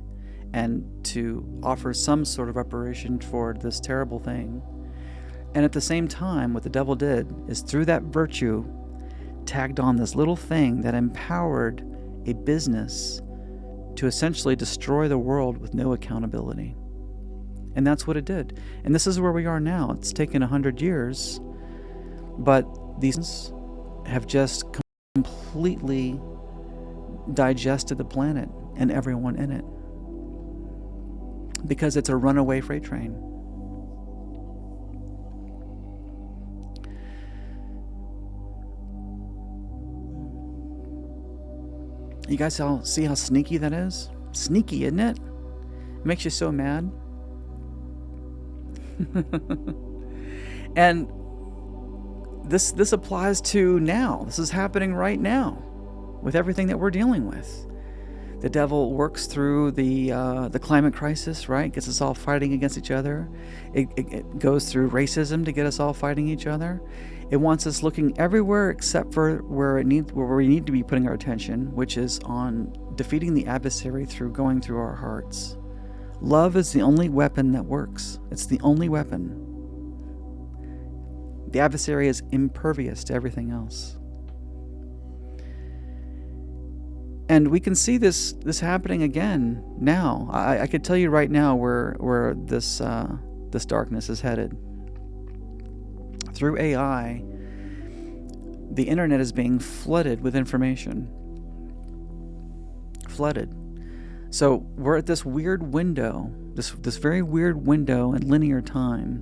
and to offer some sort of reparation for this terrible thing. And at the same time, what the devil did is through that virtue tagged on this little thing that empowered a business to essentially destroy the world with no accountability. And that's what it did. And this is where we are now. It's taken 100 years, but these have just completely digested the planet and everyone in it, because it's a runaway freight train. You guys all see how sneaky that is? Sneaky, isn't it? It makes you so mad. And this applies to now. This is happening right now with everything that we're dealing with. The devil works through the climate crisis, right? Gets us all fighting against each other. It goes through racism to get us all fighting each other. It wants us looking everywhere except for where we need to be putting our attention, which is on defeating the adversary through going through our hearts. Love is the only weapon that works. It's the only weapon. The adversary is impervious to everything else. And we can see this happening again now. I could tell you right now where this darkness is headed. Through AI, the internet is being flooded with information. Flooded. So we're at this weird window, this very weird window in linear time,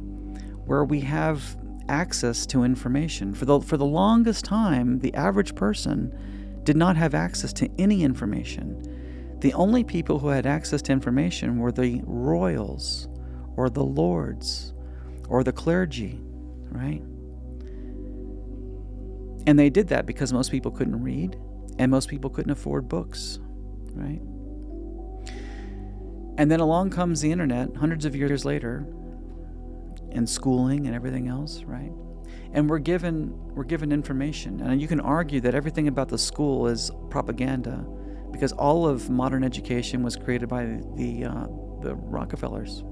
where we have access to information. For the longest time, the average person did not have access to any information. The only people who had access to information were the royals, or the lords, or the clergy, right? And they did that because most people couldn't read and most people couldn't afford books, right? And then along comes the internet hundreds of years later, and schooling and everything else, right? And we're given information. And you can argue that everything about the school is propaganda because all of modern education was created by the Rockefellers.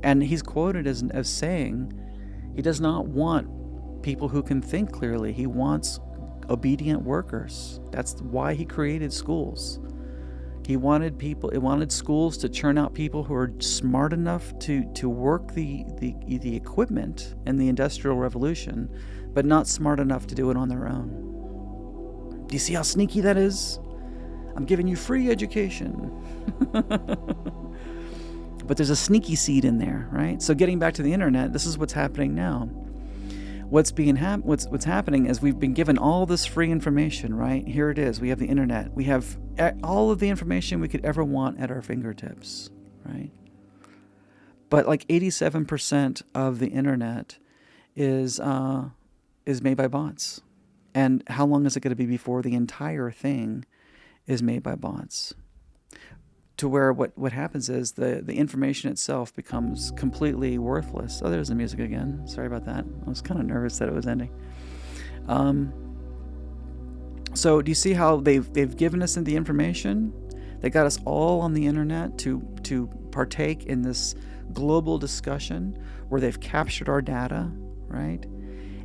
And he's quoted as saying he does not want people who can think clearly. He wants obedient workers. That's why he created schools. He wanted schools to churn out people who are smart enough to work the equipment in the Industrial Revolution, but not smart enough to do it on their own. Do you see how sneaky that is? I'm giving you free education. But there's a sneaky seed in there, right? So getting back to the internet, this is what's happening now. What's happening is we've been given all this free information, right? Here it is. We have the internet. We have all of the information we could ever want at our fingertips, right? But like 87% of the internet is made by bots. And how long is it going to be before the entire thing is made by bots? To where what happens is the information itself becomes completely worthless. Oh, there's the music again. Sorry about that. I was kind of nervous that it was ending. So do you see how they've given us the information? They got us all on the internet to partake in this global discussion where they've captured our data, right?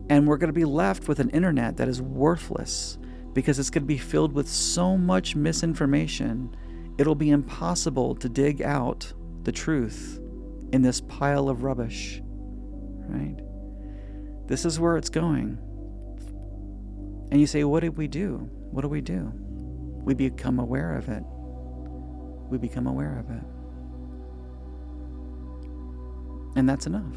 And we're going to be left with an internet that is worthless because it's going to be filled with so much misinformation. It'll be impossible to dig out the truth in this pile of rubbish, right? This is where it's going. And you say, what did we do? What do we do? We become aware of it. We become aware of it. And that's enough.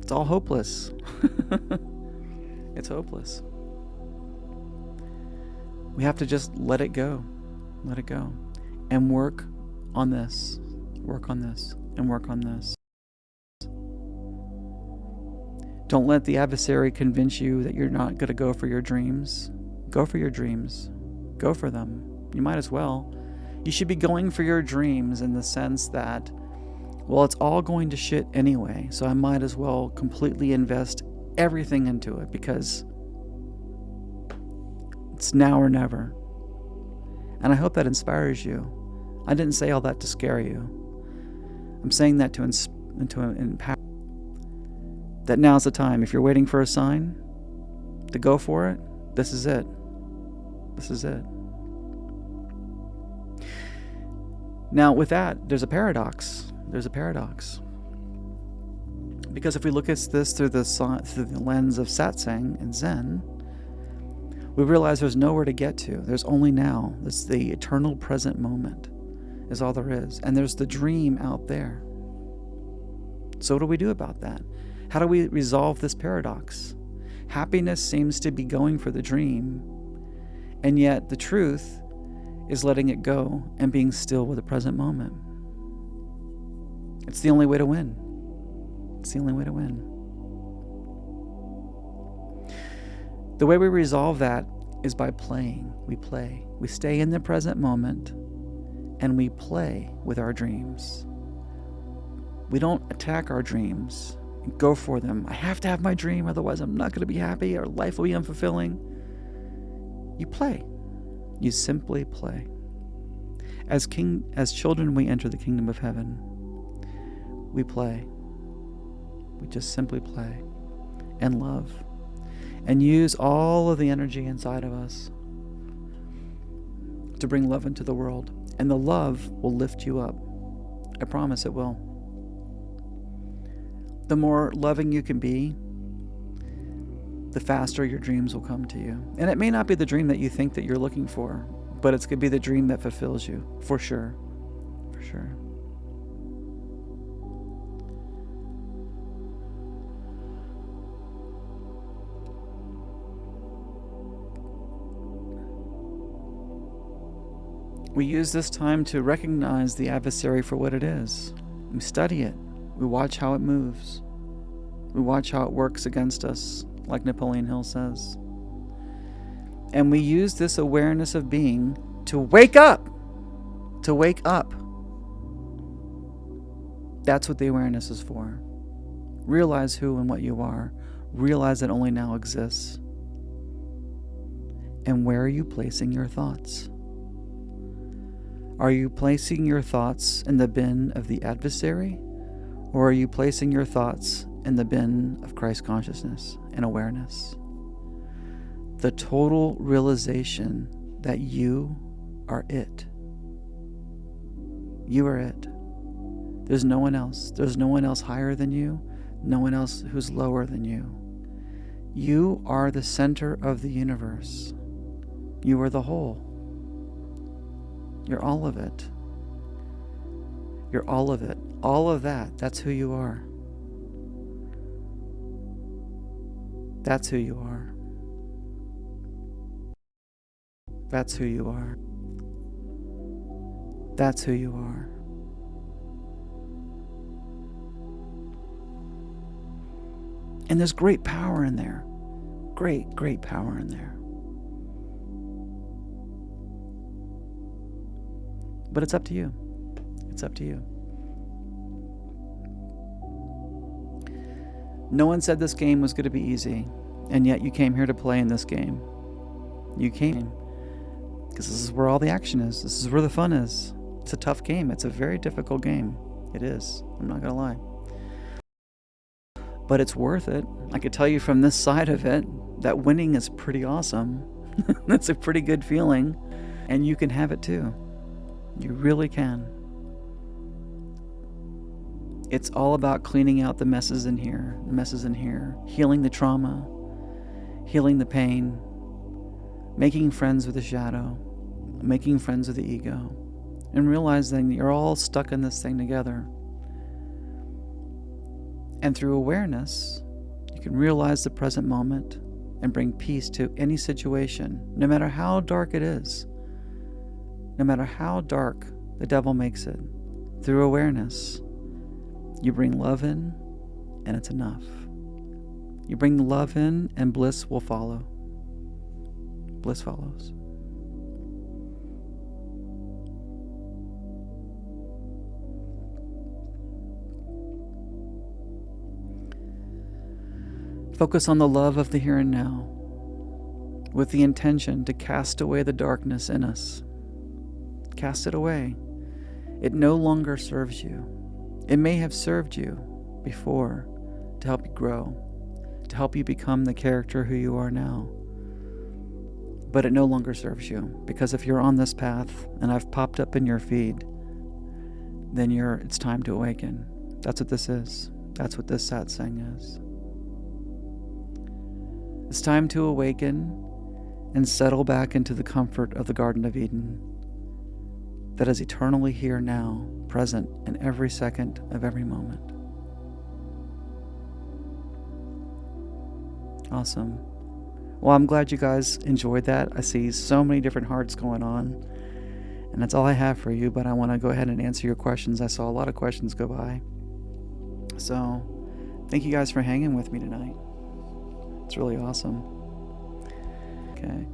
It's all hopeless. It's hopeless. We have to just let it go. Let it go. And work on this. Work on this. And work on this. Don't let the adversary convince you that you're not going to go for your dreams. Go for your dreams. Go for them. You might as well. You should be going for your dreams in the sense that, well, it's all going to shit anyway, so I might as well completely invest everything into it because it's now or never. And I hope that inspires you. I didn't say all that to scare you. I'm saying that to empower. That now's the time. If you're waiting for a sign to go for it, this is it. This is it. Now, with that, there's a paradox. There's a paradox. Because if we look at this through the lens of Satsang and Zen, we realize there's nowhere to get to. There's only now. It's the eternal present moment is all there is. And there's the dream out there. So what do we do about that? How do we resolve this paradox? Happiness seems to be going for the dream, and yet the truth is letting it go and being still with the present moment. It's the only way to win. It's the only way to win. The way we resolve that is by playing. We play. We stay in the present moment and we play with our dreams. We don't attack our dreams and go for them. I have to have my dream, otherwise I'm not going to be happy or life will be unfulfilling. You play. You simply play. As children, we enter the kingdom of heaven. We play. We just simply play and love and use all of the energy inside of us to bring love into the world. And the love will lift you up. I promise it will. The more loving you can be, the faster your dreams will come to you. And it may not be the dream that you think that you're looking for, but it's going to be the dream that fulfills you, for sure. For sure. We use this time to recognize the adversary for what it is. We study it. We watch how it moves. We watch how it works against us, like Napoleon Hill says. And we use this awareness of being to wake up. To wake up. That's what the awareness is for. Realize who and what you are. Realize that only now exists. And where are you placing your thoughts? Are you placing your thoughts in the bin of the adversary? Or are you placing your thoughts in the bin of Christ consciousness and awareness? The total realization that you are it. You are it. There's no one else. There's no one else higher than you. No one else who's lower than you. You are the center of the universe. You are the whole. You're all of it. You're all of it. All of that. That's who you are. That's who you are. That's who you are. That's who you are. And there's great power in there. Great, great power in there. But it's up to you. It's up to you. No one said this game was going to be easy, and yet you came here to play in this game. You came because this is where all the action is. This is where the fun is. It's a tough game. It's a very difficult game. It is. I'm not going to lie. But it's worth it. I could tell you from this side of it that winning is pretty awesome. That's a pretty good feeling. And you can have it too. You really can. It's all about cleaning out the messes in here, healing the trauma, healing the pain, making friends with the shadow, making friends with the ego, and realizing that you're all stuck in this thing together. And through awareness, you can realize the present moment and bring peace to any situation, no matter how dark it is, no matter how dark the devil makes it. Through awareness, you bring love in, and it's enough. You bring the love in, and bliss will follow. Bliss follows. Focus on the love of the here and now, with the intention to cast away the darkness in us. Cast it away. It no longer serves you. It may have served you before to help you grow, to help you become the character who you are now. But it no longer serves you, because if you're on this path and I've popped up in your feed, then it's time to awaken. That's what this is. That's what this satsang is. It's time to awaken and settle back into the comfort of the Garden of Eden that is eternally here now, present in every second of every moment. Awesome. Well, I'm glad you guys enjoyed that. I see so many different hearts going on, and that's all I have for you, but I want to go ahead and answer your questions. I saw a lot of questions go by. So, thank you guys for hanging with me tonight. It's really awesome. Okay.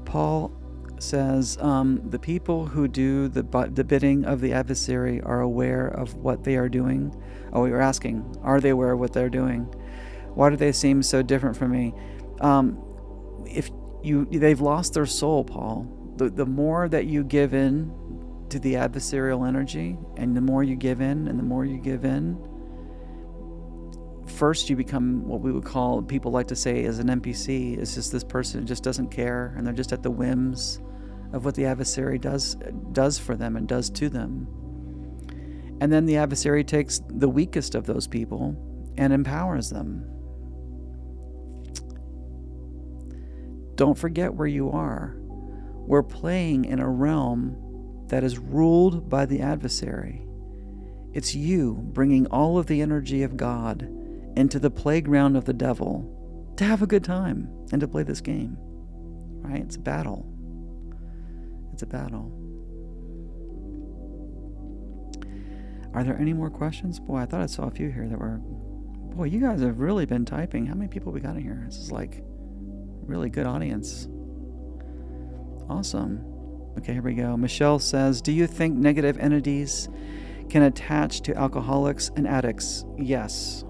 Paul says, the people who do the bidding of the adversary are aware of what they are doing. Oh, you're asking, are they aware of what they're doing? Why do they seem so different from me? They've lost their soul, Paul. The more that you give in to the adversarial energy, and the more you give in, and the more you give in, first you become what we would call, people like to say, as an NPC. It's just this person who just doesn't care, and they're just at the whims of what the adversary does for them and does to them. And then the adversary takes the weakest of those people and empowers them. Don't forget where you are. We're playing in a realm that is ruled by the adversary. It's you bringing all of the energy of God into the playground of the devil to have a good time and to play this game. Right? It's a battle. It's a battle. Are there any more questions? Boy, I thought I saw a few here that were... Boy, you guys have really been typing. How many people we got in here? This is like really good audience. Awesome. Okay, here we go. Michelle says, do you think negative entities can attach to alcoholics and addicts? Yes.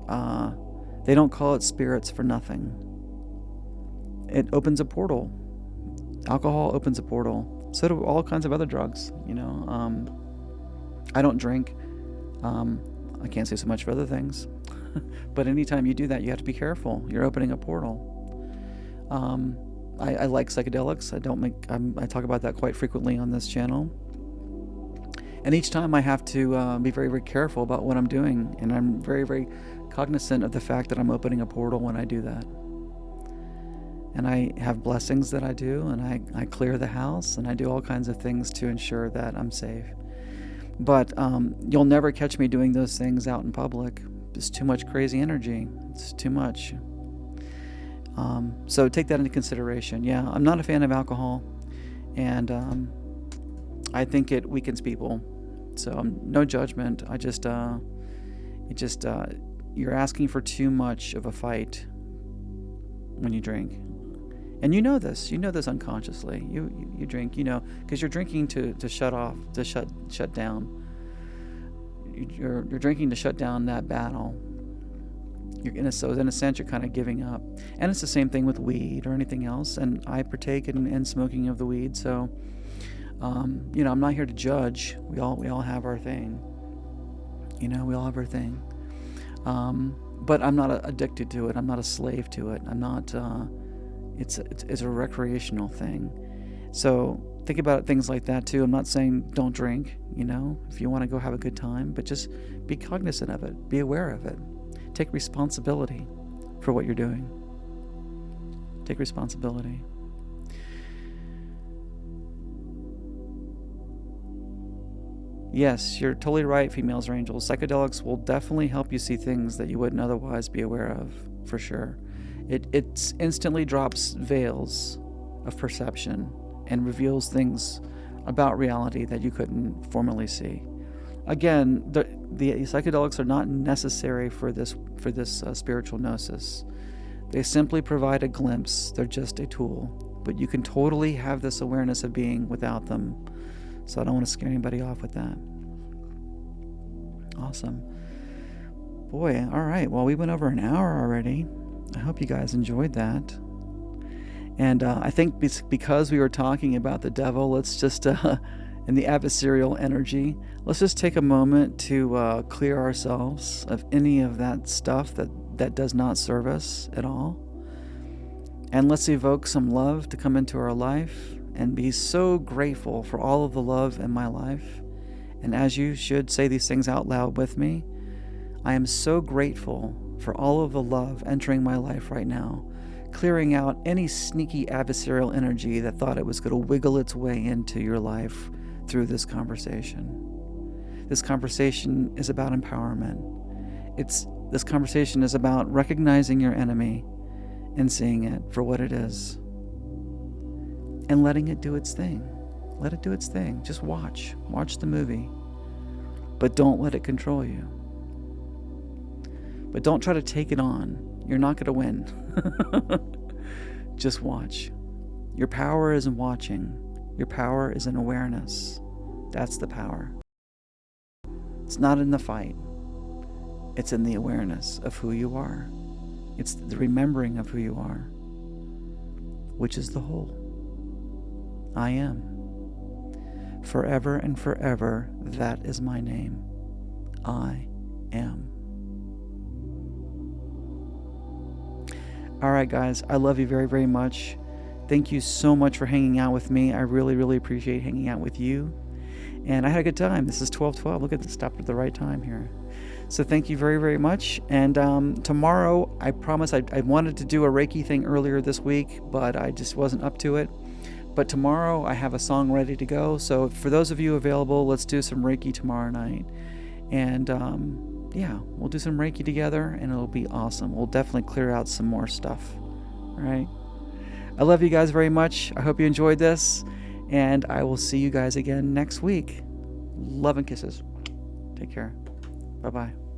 They don't call it spirits for nothing. It opens a portal. Alcohol opens a portal. So do all kinds of other drugs, you know. I don't drink. I can't say so much for other things. But anytime you do that, you have to be careful. You're opening a portal. I like psychedelics. I talk about that quite frequently on this channel. And each time I have to be very, very careful about what I'm doing. And I'm very, very cognizant of the fact that I'm opening a portal when I do that. And I have blessings that I do, and I clear the house, and I do all kinds of things to ensure that I'm safe. But you'll never catch me doing those things out in public. It's too much crazy energy. It's too much. So take that into consideration. Yeah, I'm not a fan of alcohol, and I think it weakens people. So no judgment. You're asking for too much of a fight when you drink. And you know this unconsciously. You drink, because you're drinking to shut off, to shut down. You're drinking to shut down that battle. In a sense, you're kind of giving up. And it's the same thing with weed or anything else. And I partake in smoking of the weed. So, I'm not here to judge. We all have our thing. We all have our thing. But I'm not addicted to it. I'm not a slave to it. I'm not. It's a recreational thing. So think about things like that too. I'm not saying don't drink, if you want to go have a good time, but just be cognizant of it. Be aware of it. Take responsibility for what you're doing. Take responsibility. Yes, you're totally right, females or angels. Psychedelics will definitely help you see things that you wouldn't otherwise be aware of, for sure. It instantly drops veils of perception and reveals things about reality that you couldn't formerly see. Again, the psychedelics are not necessary for this spiritual gnosis. They simply provide a glimpse. They're just a tool. But you can totally have this awareness of being without them. So I don't want to scare anybody off with that. Awesome. Boy, all right. Well, we went over an hour already. I hope you guys enjoyed that. And I think because we were talking about the devil, let's just, and the adversarial energy, let's just take a moment to clear ourselves of any of that stuff that does not serve us at all. And let's evoke some love to come into our life and be so grateful for all of the love in my life. And as you should say these things out loud with me, I am so grateful for all of the love entering my life right now, clearing out any sneaky adversarial energy that thought it was going to wiggle its way into your life through this conversation. This conversation is about empowerment. This conversation is about recognizing your enemy and seeing it for what it is and letting it do its thing. Let it do its thing. Just watch the movie, but don't let it control you. But don't try to take it on. You're not going to win. Just watch. Your power is in watching. Your power is in awareness. That's the power. It's not in the fight. It's in the awareness of who you are. It's the remembering of who you are, which is the whole. I am. Forever and forever, that is my name. I am. All right, guys, I love you very, very much. Thank you so much for hanging out with me. I really, really appreciate hanging out with you. And I had a good time. This is 12:12. Look at this, stopped at the right time here. So thank you very, very much. And tomorrow, I promise I wanted to do a Reiki thing earlier this week, but I just wasn't up to it. But tomorrow, I have a song ready to go. So for those of you available, let's do some Reiki tomorrow night. And yeah, we'll do some Reiki together, and it'll be awesome. We'll definitely clear out some more stuff. All right? I love you guys very much. I hope you enjoyed this, and I will see you guys again next week. Love and kisses. Take care. Bye bye.